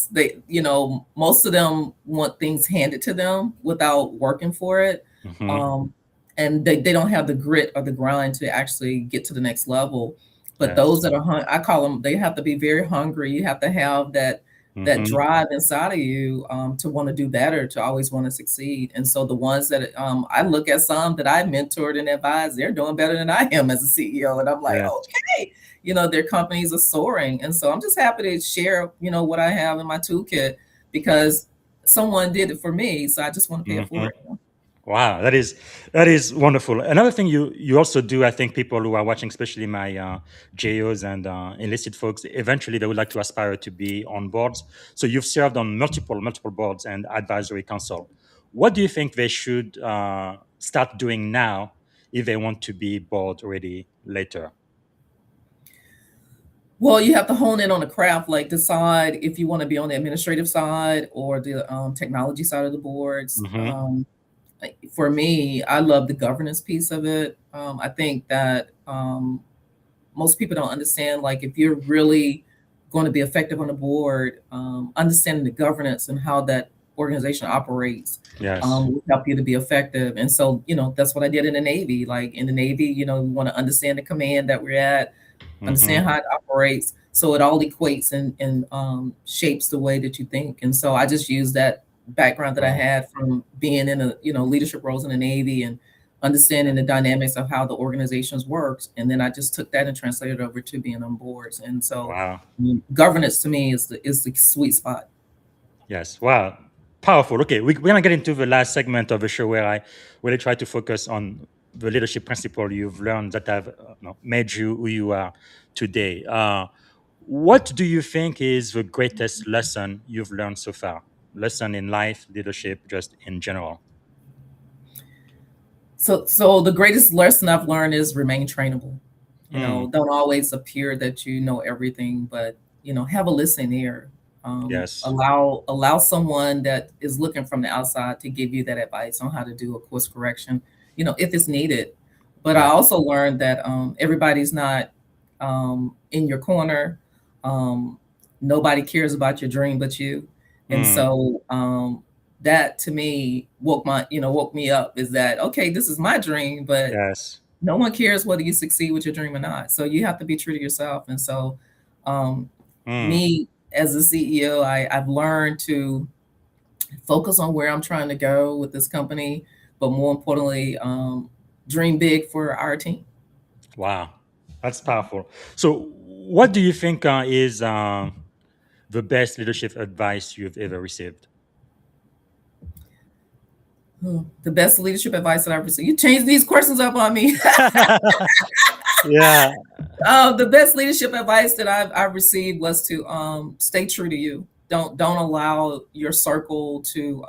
Most of them want things handed to them without working for it. Hmm. Um, and they don't have the grit or the grind to actually get to the next level. But those Yes. that are I call them, they have to be very hungry. You have to have that Hmm. drive inside of you, to want to do better, to always want to succeed. And so the ones that, I look at some that I mentored and advised, they're doing better than I am as a CEO. And I'm like, Yes. okay, their companies are soaring. And so I'm just happy to share, what I have in my toolkit, because someone did it for me. So I just want to pay it Hmm. forward. Wow, that is wonderful. Another thing you also do, I think people who are watching, especially my JOs and enlisted folks, eventually they would like to aspire to be on boards. So you've served on multiple boards and advisory council. What do you think they should start doing now if they want to be board ready later? Well, you have to hone in on the craft, like decide if you want to be on the administrative side or the, technology side of the boards. Hmm. For me, I love the governance piece of it. I think that, most people don't understand, like, if you're really going to be effective on the board, understanding the governance and how that organization operates, Yes. will help you to be effective. And so, that's what I did in the Navy. Like in the Navy, we want to understand the command that we're at, Hmm. understand how it operates, so it all equates and shapes the way that you think. And so I just use that background that I Wow. had from being in leadership roles in the Navy and understanding the dynamics of how the organizations works, and then I just took that and translated it over to being on boards. And so, Wow. governance to me is the sweet spot. Yes. Wow. Powerful. Okay. We're going to get into the last segment of the show where I really try to focus on the leadership principle you've learned that have made you who you are today. What do you think is the greatest lesson you've learned so far? Lesson in life, leadership, just in general. So the greatest lesson I've learned is remain trainable. Mm, Don't always appear that you know everything, but have a listening ear. yes. Allow someone that is looking from the outside to give you that advice on how to do a course correction, if it's needed. But I Yes. also learned that, everybody's not, in your corner. Um, Nobody cares about your dream but you. And Mm, so, that to me woke me up, is that, okay, this is my dream, but yes. no one cares whether you succeed with your dream or not. So you have to be true to yourself. And so, um, Mm, me as a CEO, I've learned to focus on where I'm trying to go with this company, but more importantly, dream big for our team. wow. That's powerful. So, what do you think is the best leadership advice you've ever received? The best leadership advice that I've received. You changed these questions up on me. Yeah. The best leadership advice that I've received was to, stay true to you. Don't allow your circle to,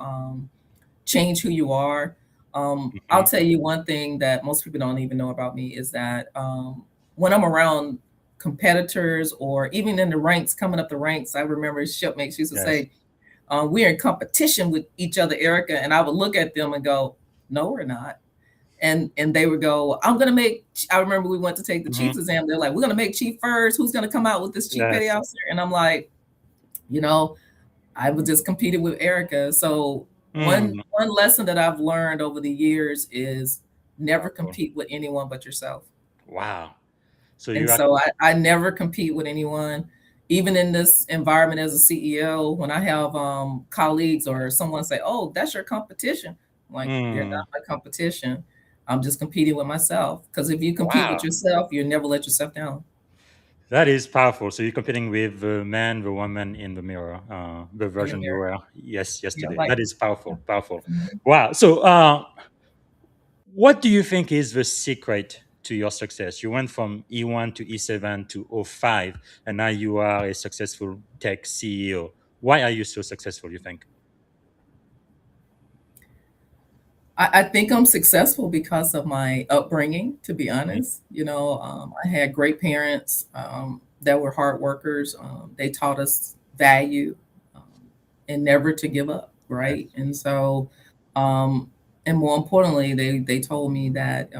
change who you are. I'll Mhm. tell you one thing that most people don't even know about me is that, when I'm around competitors or even in the ranks, coming up the ranks, I remember shipmates used to Yes. say, we're in competition with each other, Erica. And I would look at them and go, no, we're not. And they would go, I remember we went to take the Mhm. chief's exam. They're like, we're going to make chief first. Who's going to come out with this chief petty Yes. officer? And I'm like, you know, I was just competing with Erica. So Mm, one lesson that I've learned over the years is never powerful. compete with anyone but yourself. Wow. So And you are so I never compete with anyone, even in this environment as a CEO. When I have, colleagues or someone say, "Oh, that's your competition," Like they're Mm. not my competition. I'm just competing with myself. Because if you compete with Wow. yourself, you'll never let yourself down. That is powerful. So you're competing with the man, the woman in the mirror, the In the version you mirror. were Yeah, yesterday. like That is powerful, powerful. mhm. Wow. So, what do you think is the secret to your success? You went from E1 to E7 to O5, and now you are a successful tech CEO. Why are you so successful, you think? I think I'm successful because of my upbringing, to be Mhm. honest. I had great parents that were hard workers. They taught us value um, and never to give up, right? Yes. Um, and more importantly, they told me that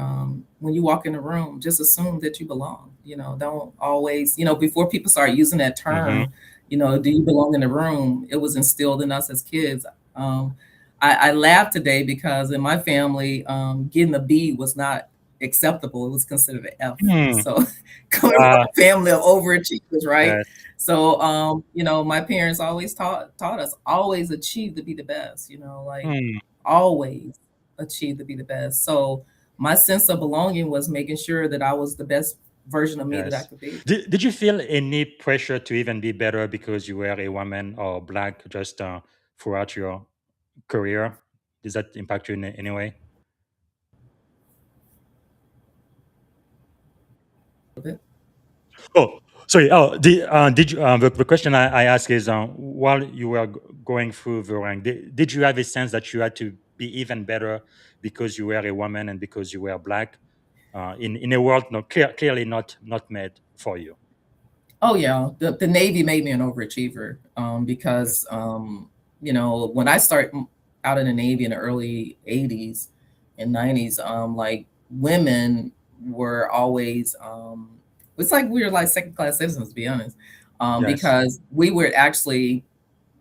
when you walk in a room, just assume that you belong. Don't always, before people start using that Mm-hmm. term, do you belong in the room? It was instilled in us as kids. Um, I laughed today because in my family, getting a B was not acceptable. It was considered an F. Hmm. So coming from a family of overachievers, right? Yes. So my parents always taught us always achieve to be the best, like Hmm. always achieve to be the best. So my sense of belonging was making sure that I was the best version of me that I Yes. could be. Did you feel any pressure to even be better because you were a woman or black just throughout your career? Does that impact you in any way? Oh, sorry. Oh, did you? The question I ask is, while you were going through the rank, did you have a sense that you had to be even better because you were a woman and because you were black, in a world clearly not made for you? Oh yeah, the Navy made me an overachiever Yes. because when I started out in the Navy in the early '80s and '90s, like women were always it's like we were like second class citizens, to be honest, Yes. because we would actually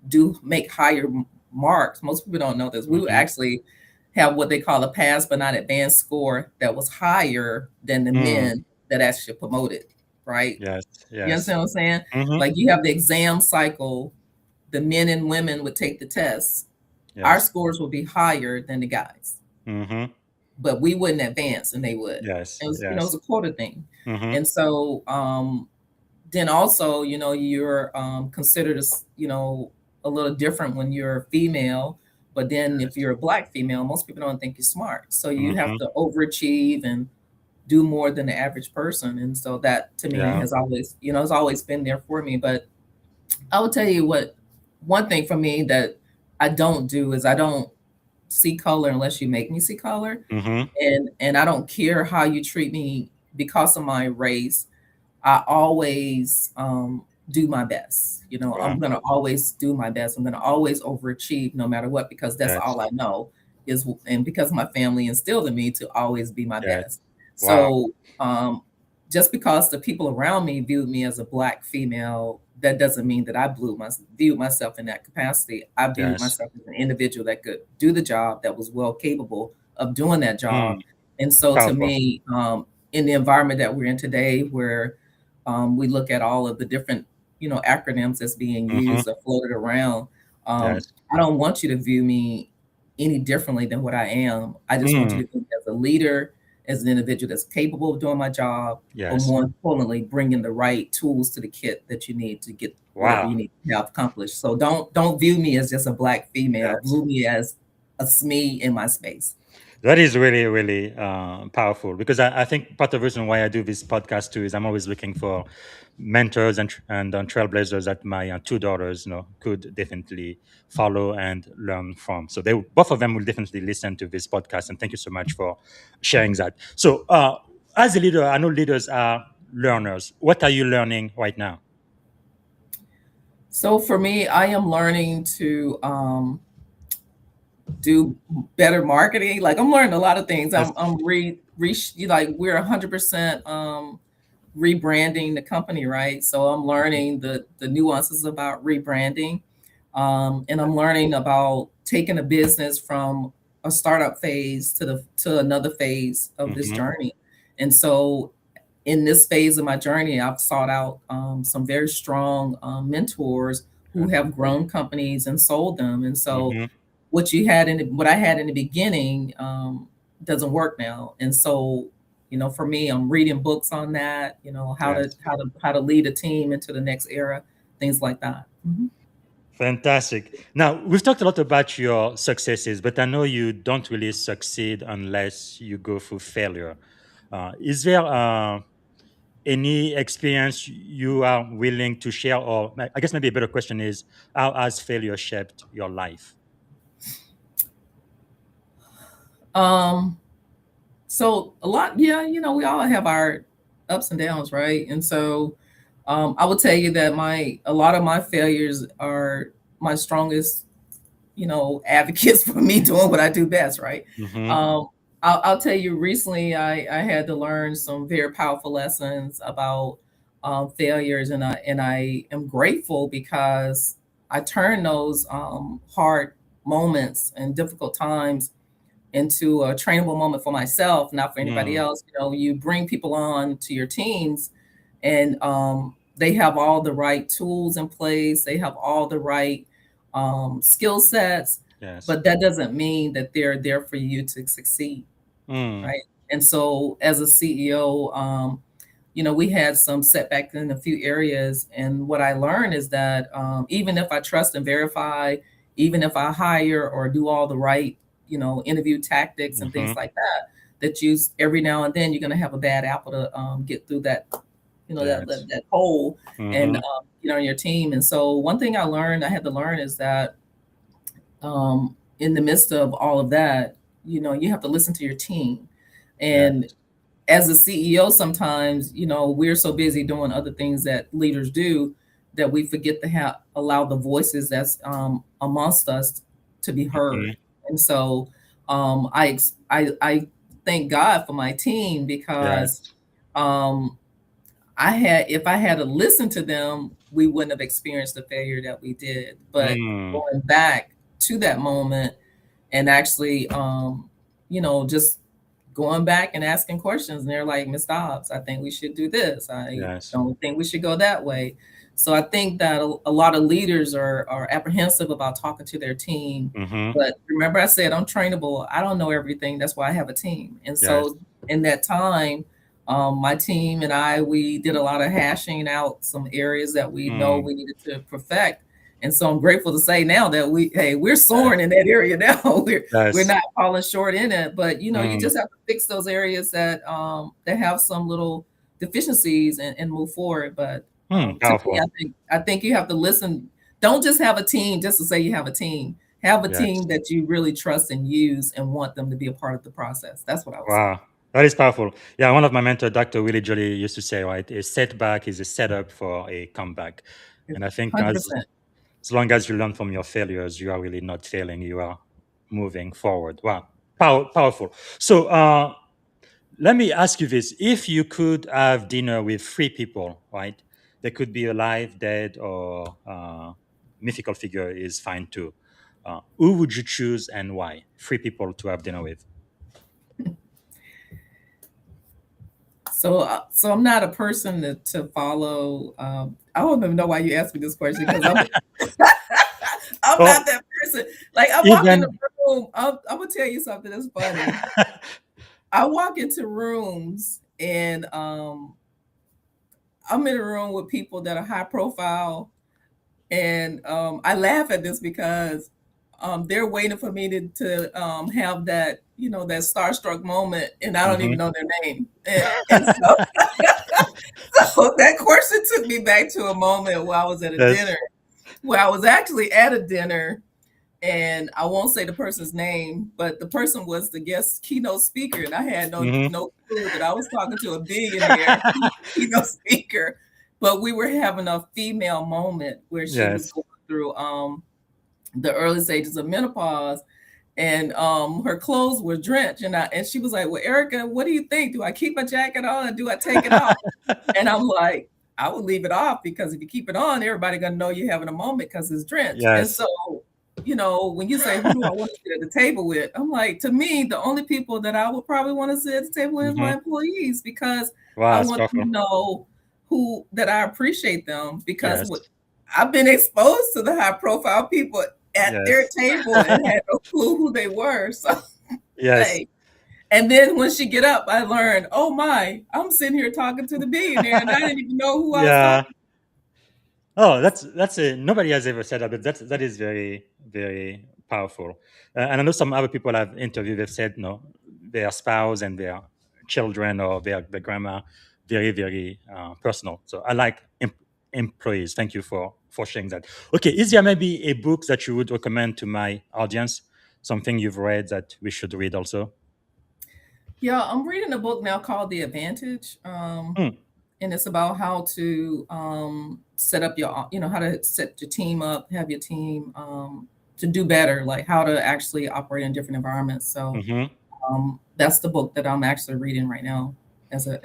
do make higher marks. Most people don't know this. We would Mm-hmm. actually have what they call a pass but not advanced score that was higher than the Mm. men that actually promoted, right? Yes. You Yes. understand what I'm saying? Mm-hmm. Like you have the exam cycle, the men and women would take the tests. Our Yes. scores would be higher than the guys, Mm-hmm. but we wouldn't advance and they would. Yes. It was, it was Yes. a quota thing. Mm-hmm. And so then also, you're considered as, a little different when you're female. But then if Yes. you're a black female, most people don't think you're smart. So you have Mm-hmm. to overachieve and do more than the average person. And so that to me Yeah. has always, has always been there for me. But I will tell you what, one thing for me that I don't do is I don't see color unless you make me see color. Mm-hmm. And I don't care how you treat me because of my race. I always do my best. Wow. I'm going to always do my best. I'm going to always overachieve no matter what, because that's Yes. all I know is, and because my family instilled in me to always be my Yes. best. Wow. So just because the people around me viewed me as a black female, that doesn't mean that I viewed myself in that capacity. I viewed Yes. myself as an individual that could do the job, that was well capable of doing that Mm. job. And so to Powerful. me, in the environment that we're in today, where we look at all of the different, acronyms that's being Mm-hmm. used or floated around. Yes. I don't want you to view me any differently than what I am. I just want Mm. you to think as a leader, as an individual that's capable of doing my job, but Yes. more importantly, bringing the right tools to the kit that you need to get whatever Wow. you need to have accomplished. So don't view me as just a black female. Yes. View me as a SME in my space. That is really, really powerful because I think part of the reason why I do this podcast too is I'm always looking for mentors and trailblazers that my two daughters, could definitely follow and learn from. So they both of them will definitely listen to this podcast. And thank you so much for sharing that. So as a leader, I know leaders are learners. What are you learning right now? So for me, I am learning to do better marketing. Like I'm learning a lot of things. Yes. I'm like we're 100% rebranding the company, right? So I'm learning the nuances about rebranding, and I'm learning about taking a business from a startup phase to another phase of this Mm-hmm. journey. And so in this phase of my journey, I've sought out some very strong mentors who Yes. have grown companies and sold them. And so Mm-hmm. what you had what I had in the beginning doesn't work now. And so, for me, I'm reading books on that, Yes. how to lead a team into the next era, things like that. Fantastic. Now, we've talked a lot about your successes, but I know you don't really succeed unless you go through failure. Is there any experience you are willing to share? Or I guess maybe a better question is, how has failure shaped your life? So a lot, yeah, we all have our ups and downs, right? And so I would tell you that a lot of my failures are my strongest, advocates for me doing what I do best, right? Mm-hmm. I'll tell you, recently I had to learn some very powerful lessons about failures, and I am grateful because I turned those hard moments and difficult times into a trainable moment for myself, not for anybody else. You bring people on to your teams, and they have all the right tools in place. They have all the right skill sets, Yes. but that doesn't mean that they're there for you to succeed, right? And so, as a CEO, we had some setbacks in a few areas, and what I learned is that even if I trust and verify, even if I hire or do all the right interview tactics and things like that you every now and then you're going to have a bad apple to get through that, that hole and in your team. And so one thing I had to learn is that in the midst of all of that, you have to listen to your team. And as a CEO, sometimes, we're so busy doing other things that leaders do that we forget to allow the voices that's amongst us to be heard. And so I thank God for my team, because if I had to listen to them, we wouldn't have experienced the failure that we did. But going back to that moment and actually, just going back and asking questions, and they're like, Ms. Dobbs, I think we should do this. I don't think we should go that way. So I think that a lot of leaders are apprehensive about talking to their team. But remember, I said I'm trainable. I don't know everything. That's why I have a team. And so in that time, my team and we did a lot of hashing out some areas that we know we needed to perfect. And so I'm grateful to say now that we're soaring in that area now. We're not falling short in it, but you just have to fix those areas that have some little deficiencies and move forward. But to me, I think you have to listen. Don't just have a team just to say you have a team. Have a team that you really trust and use and want them to be a part of the process. That's what I would say. That is powerful. Yeah, one of my mentors, Dr. Willie Jolie, used to say, right, a setback is a setup for a comeback. And I think 100%. as long as you learn from your failures, you are really not failing. You are moving forward. Wow, powerful. So let me ask you this. If you could have dinner with 3 people, right? They could be alive, dead, or mythical figure is fine too. Who would you choose and why? 3 people to have dinner with. So I'm not a person to follow. I don't even know why you asked me this question, because I'm not that person. Like, I walk in the room. I'm gonna tell you something that's funny. I walk into rooms and I'm in a room with people that are high profile, and I laugh at this because they're waiting for me to have that that starstruck moment, and I don't even know their name. And so, so that question took me back to a moment where I was at a dinner, where I was actually at a dinner, and I won't say the person's name, but the person was the guest keynote speaker, and I had no clue that I was talking to a billionaire keynote speaker. But we were having a female moment where she was going through the early stages of menopause, and her clothes were drenched, and she was like, "Well, Erica, what do you think? Do I keep my jacket on, or do I take it off?" And I'm like, "I would leave it off, because if you keep it on, everybody gonna know you're having a moment because it's drenched." And so, when you say, "Who do I want to sit at the table with?" I'm like, to me, the only people that I would probably want to sit at the table with is my employees, because I want them to know that I appreciate them, because I've been exposed to the high profile people at their Yes. table and had no clue who they were. So, Yes. hey. And then when she get up, I learned, oh my, I'm sitting here talking to the billionaire and I didn't even know who I was Yeah. talking Oh, that's a nobody has ever said that, but that is very very powerful. And I know some other people I've interviewed have said no, their spouse and their children or their grandma, very very personal. So I like employees. Thank you for sharing that. Okay, is there maybe a book that you would recommend to my audience? Something you've read that we should read also? Yeah, I'm reading a book now called The Advantage. Hmm. And it's about how to set up your, how to set your team up, have your team to do better, like how to actually operate in different environments. So Mm-hmm. that's the book that I'm actually reading right now as a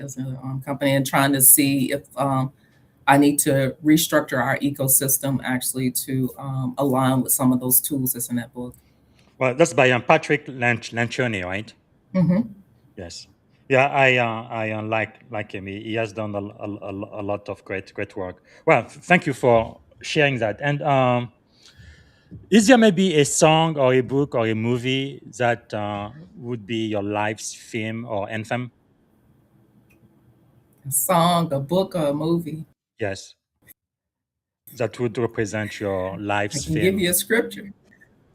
company, and trying to see if I need to restructure our ecosystem actually to align with some of those tools that's in that book. Well, that's by Patrick Lancioni, right? Hmm. Yes. Yeah, I like him. He has done a lot of great work. Well, thank you for sharing that. And is there maybe a song or a book or a movie that would be your life's theme or anthem? A song, a book, or a movie. Yes, that would represent your I life's can give theme. you a scripture.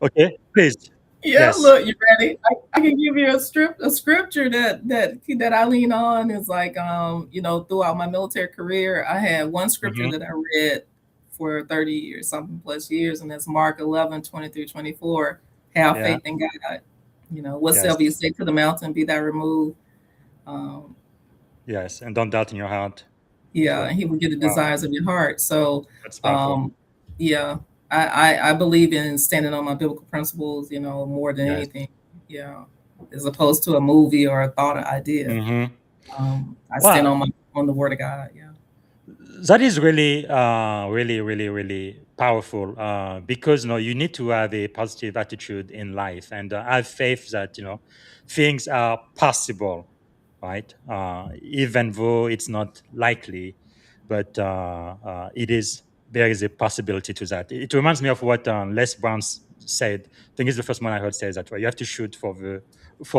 Okay, please. Yeah, Yes. look, you ready? I can give you a scripture that I lean on is like throughout my military career, I had one scripture Mm-hmm. that I read for 30 years, something plus years, and that's Mark 11:20 through 24. Have Yeah. faith in God. Whatsoever you Yes. say to the mountain, be that removed. Um, Yes. And don't doubt in your heart. yeah, So, and he will give the wow, desires of your heart. So, that's powerful. um, yeah, I believe in standing on my biblical principles, more than Yes. anything. Yeah, as opposed to a movie or a thought or idea. Mm-hmm. I stand Wow. on the word of God. Yeah. That is really, really powerful because you need to have a positive attitude in life and have faith that things are possible, right? Even though it's not likely, but it is. There is a possibility to that. It reminds me of what Les Brown said. I think it's the first one I heard say that. Right? You have to shoot for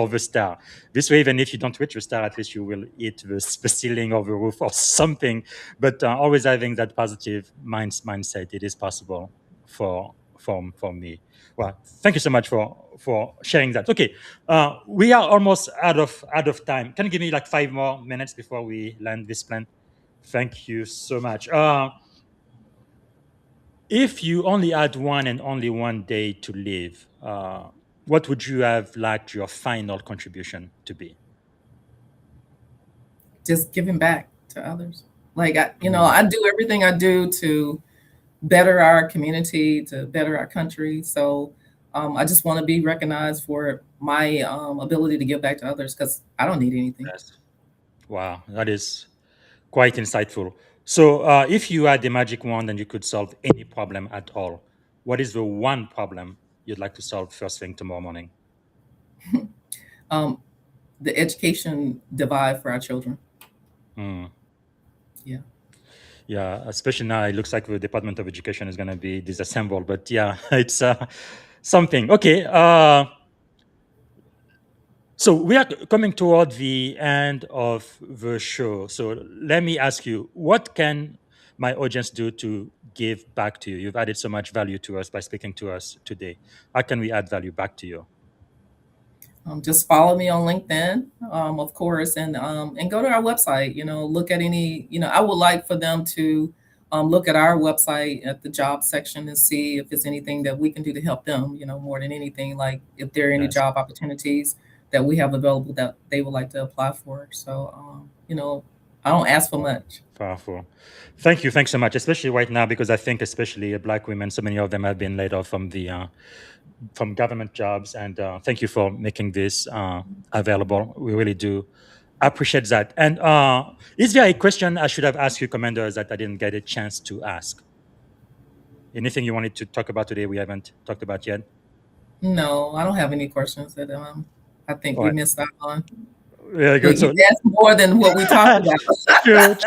the star. This way, even if you don't reach the star, at least you will hit the ceiling or the roof or something, but always having that positive mindset, it is possible for me. Well, thank you so much for sharing that. Okay, we are almost out of time. Can you give me like 5 more minutes before we land this plan? Thank you so much. If you only had one and only one day to live, what would you have liked your final contribution to be? Just giving back to others. Like Mm, I do everything I do to better our community, to better our country. So I just want to be recognized for my ability to give back to others because I don't need anything. yes. Wow, that is quite insightful. So, if you had a magic wand and you could solve any problem at all, what is the one problem you'd like to solve first thing tomorrow morning? Um, the education divide for our children. Hmm. Yeah. Yeah, especially now, it looks like the Department of Education is going to be disassembled. But yeah, it's something. Okay. So we are coming toward the end of the show. So let me ask you, what can my audience do to give back to you? You've added so much value to us by speaking to us today. How can we add value back to you? Just follow me on LinkedIn, of course, and go to our website. Look at any. I would like for them to look at our website at the job section and see if there's anything that we can do to help them. More than anything, like if there are any Yes. job opportunities that we have available that they would like to apply for. So, I don't ask for much. Powerful. Thank you. Thanks so much, especially right now, because I think especially Black women, so many of them have been laid off from government jobs. And thank you for making this available. We really do appreciate that. And is there a question I should have asked you, Commander, that I didn't get a chance to ask? Anything you wanted to talk about today we haven't talked about yet? No, I don't have any questions that I think All we right. missed out on. Very good. Look, So you asked more than what we talked about.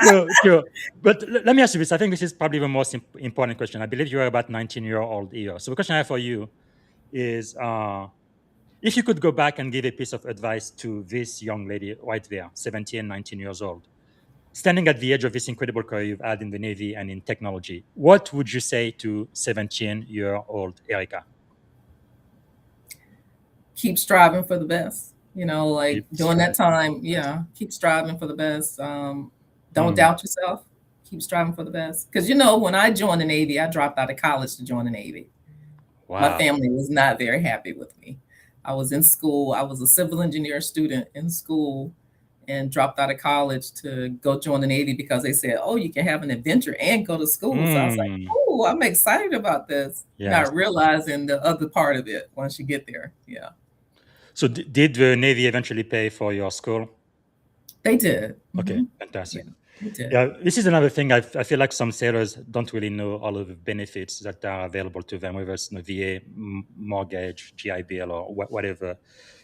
True. But let me ask you this. I think this is probably the most important question. I believe you are about 19-year-old here. So the question I have for you is, if you could go back and give a piece of advice to this young lady right there, 17, 19 years old, standing at the edge of this incredible career you've had in the Navy and in technology, what would you say to 17-year-old Erica? Keep striving for the best. You know, like Keep during that striving. time, yeah, keep striving for the best. Don't doubt yourself. Keep striving for the best. Because, you know, when I joined the Navy, I dropped out of college to join the Navy. My Wow. family was not very happy with me. I was in school. I was a civil engineer student in school and dropped out of college to go join the Navy because they said, oh, you can have an adventure and go to school. So I was like, Mm, oh, I'm excited about this. yes. Not realizing the other part of it once you get there. Yeah, So did the Navy eventually pay for your school? they did. Okay, Mhm. fantastic. Yeah, they did. Yeah, this is another thing. I feel like some sailors don't really know all of the benefits that are available to them, whether it's VA, mortgage, GI Bill, or whatever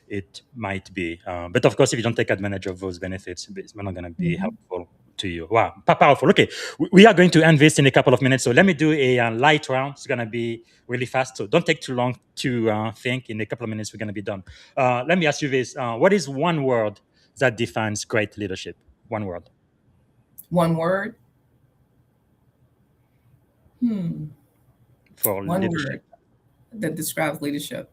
it might be. But of course, if you don't take advantage of those benefits, it's not going to be Mhm. helpful to you. Wow, powerful. Okay, we are going to end this in a couple of minutes. So let me do a light round. It's going to be really fast. So don't take too long to think. In a couple of minutes, we're going to be done. Let me ask you this. What is one word that defines great leadership? One word. One word. For One leadership. word that describes leadership.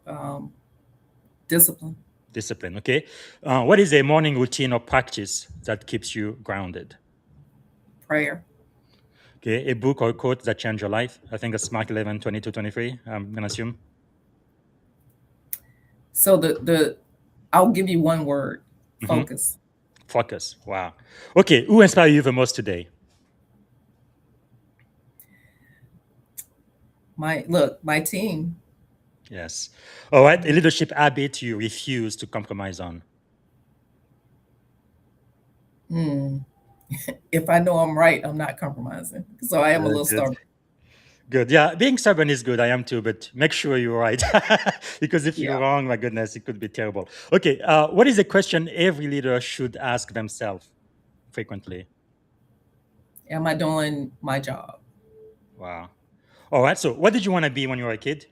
Discipline. Discipline. Okay. What is a morning routine or practice that keeps you grounded? Prayer. Okay. A book or a quote that changed your life? I think that's Mark 11, 22, 23. I'm going to assume. So I'll give you one word. Mhm. Focus. Focus. Wow. Okay. Who inspired you the most today? My team. Yes. All right. A leadership habit you refuse to compromise on. If I know I'm right, I'm not compromising. So I am a Very little good. stubborn. Good. Yeah. Being stubborn is good. I am too, but make sure you're right. Because if you're Yeah. wrong, my goodness, it could be terrible. Okay. What is a question every leader should ask themselves frequently? Am I doing my job? Wow. All right. So, what did you want to be when you were a kid?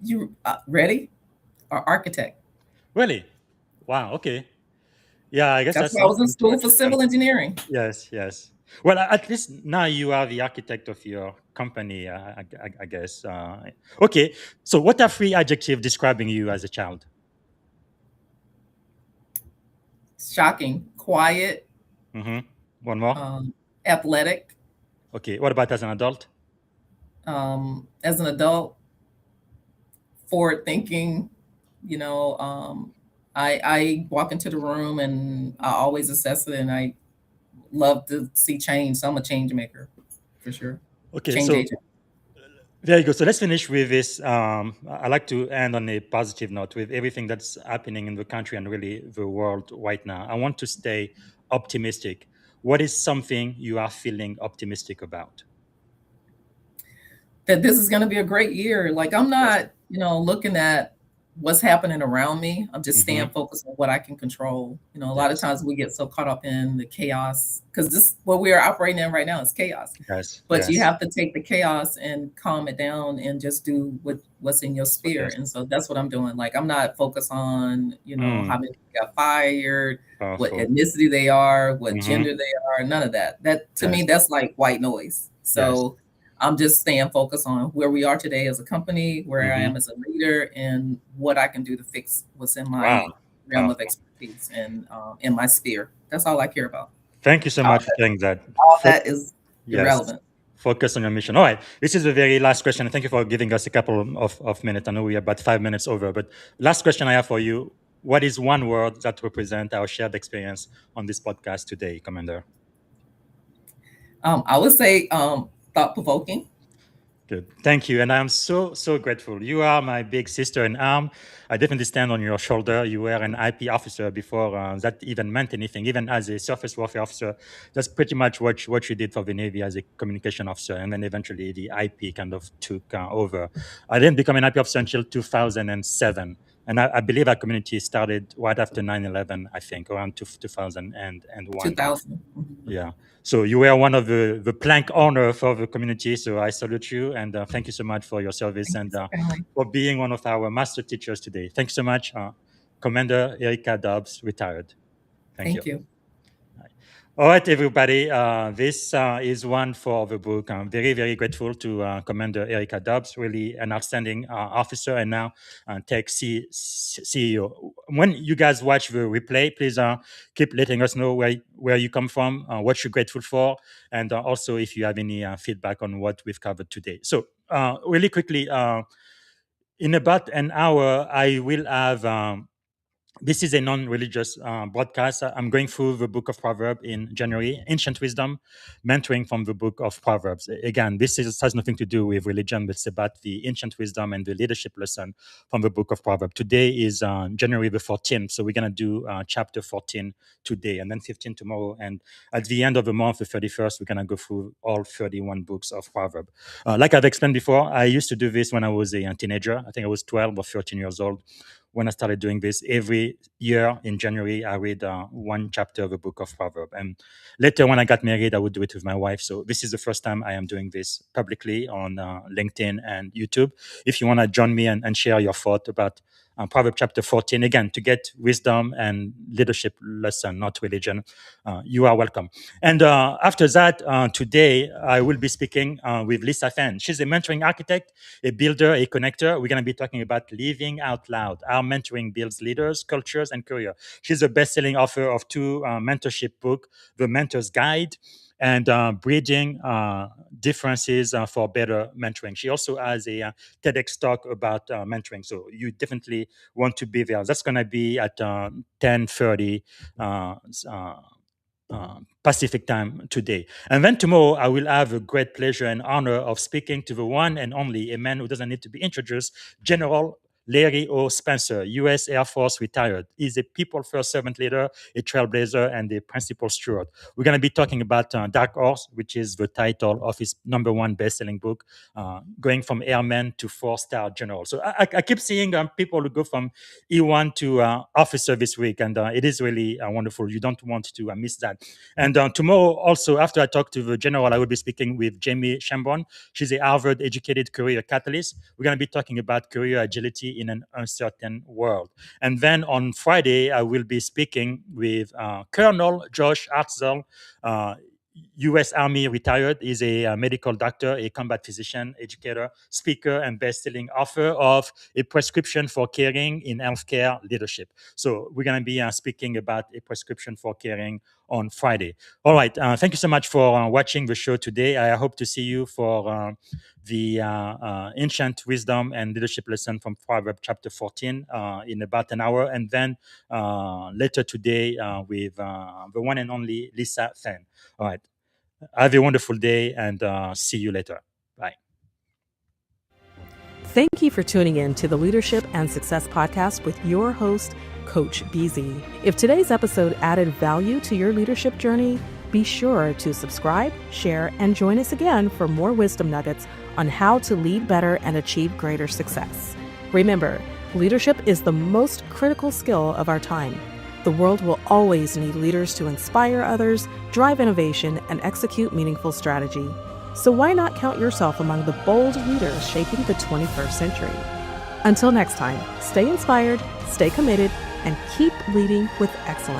You ready? Or architect. Really? Wow. Okay. Yeah, I guess That's that's why I was in something to school for achieve. civil engineering. Yes, yes. Well, at least now you are the architect of your company, I guess. Okay. So, what are three adjectives describing you as a child? Shocking. Quiet. Mm-hmm. One more. Athletic. Okay. What about as an adult? As an adult, forward thinking. You know, I walk into the room and I always assess it, and I love to see change. So I'm a change maker for sure. Okay. Change So, agent. very good. So let's finish with this. I like to end on a positive note with everything that's happening in the country and really the world right now. I want to stay optimistic. What is something you are feeling optimistic about? That this is going to be a great year. Like I'm Yes. not, looking at what's happening around me. I'm just Mm-hmm. staying focused on what I can control. A lot of Yes. times we get so caught up in the chaos because this what we are operating in right now is chaos. Yes. But you Yes. have to take the chaos and calm it down and just do what's in your sphere. Yes. And so that's what I'm doing. Like I'm not focused on, how Mm, many people got fired, what powerful. ethnicity they are, what Mm-hmm. gender they are, none of that. That to me, Yes. that's like white noise. Yes. So I'm just staying focused on where we are today as a company, where I Mm-hmm. am as a leader, and what I can do to fix what's in Wow. my realm of Powerful. expertise and in my sphere. That's all I care about. Thank you so All much for sharing that. that is Yes. irrelevant. Focus on your mission. All right. This is the very last question. Thank you for giving us a couple of minutes. I know we are about 5 minutes over, but last question I have for you. What is one word that represents our shared experience on this podcast today, Commander? I would say thought provoking. Good. Thank you. And I'm so grateful. You are my big sister in arm. I definitely stand on your shoulder. You were an IP officer before that even meant anything. Even as a surface warfare officer, that's pretty much what you did for the Navy as a communication officer. And then eventually the IP kind of took over. I didn't become an IP officer until 2007. And I believe our community started right after 9/11, I think, around 2001. 2000. Yeah. So you were one of the plank owner for the community. So I salute you and thank you so much for your service Thank and you for coming. for being one of our master teachers today. Thank you so much, Commander Erica Dobbs, retired. Thank you. Thank you. All right, everybody. This is one for the book. I'm very, very grateful to Commander Erica Dobbs, really an outstanding officer and now tech CEO. When you guys watch the replay, please keep letting us know where you come from, what you're grateful for, and also if you have any feedback on what we've covered today. So really quickly, in about an hour, I will have... this is a non-religious broadcast. I'm going through the book of Proverbs in January, Ancient Wisdom, mentoring from the book of Proverbs. Again, this has nothing to do with religion, but it's about the ancient wisdom and the leadership lesson from the book of Proverbs. Today is January the 14th, so we're going to do chapter 14 today, and then 15 tomorrow. And at the end of the month, the 31st, we're going to go through all 31 books of Proverbs. Like I've explained before, I used to do this when I was a teenager. I think I was 12 or 13 years old when I started doing this. Every year in January, I read one chapter of the book of Proverbs. And later, when I got married, I would do it with my wife. So this is the first time I am doing this publicly on LinkedIn and YouTube. If you want to join me and share your thought about Proverbs chapter 14, again, to get wisdom and leadership lesson, not religion, you are welcome. And after that, today, I will be speaking with Lisa Fan. She's a mentoring architect, a builder, a connector. We're going to be talking about living out loud. Our mentoring builds leaders, cultures, and career. She's a best-selling author of 2 mentorship books, The Mentor's Guide and Bridging Differences for Better Mentoring. She also has a TEDx talk about mentoring, so you definitely want to be there. That's going to be at 10:30 Pacific time today. And then tomorrow, I will have a great pleasure and honor of speaking to the one and only, a man who doesn't need to be introduced, General Larry O. Spencer, U.S. Air Force retired. He's a people-first servant leader, a trailblazer, and a principal steward. We're going to be talking about Dark Horse, which is the title of his #1 best-selling book, going from airman to 4-star general. So I keep seeing people who go from E1 to officer this week, and it is really wonderful. You don't want to miss that. And tomorrow, also, after I talk to the general, I will be speaking with Jamie Chambon. She's a Harvard-educated career catalyst. We're going to be talking about career agility in an uncertain world. And then on Friday, I will be speaking with Colonel Josh Hyattsville, U.S. Army retired. He's a medical doctor, a combat physician, educator, speaker, and best-selling author of A Prescription for Caring in Healthcare Leadership. So we're going to be speaking about A Prescription for Caring on Friday. All right. Thank you so much for watching the show today. I hope to see you for the ancient wisdom and leadership lesson from Proverbs chapter 14 in about an hour. And then later today with the one and only Lisa Fan. All right. Have a wonderful day and see you later. Bye. Thank you for tuning in to the Leadership and Success Podcast with your host, Coach BZ. If today's episode added value to your leadership journey, be sure to subscribe, share, and join us again for more wisdom nuggets on how to lead better and achieve greater success. Remember, leadership is the most critical skill of our time. The world will always need leaders to inspire others, drive innovation, and execute meaningful strategy. So why not count yourself among the bold leaders shaping the 21st century? Until next time, stay inspired, stay committed, and keep leading with excellence.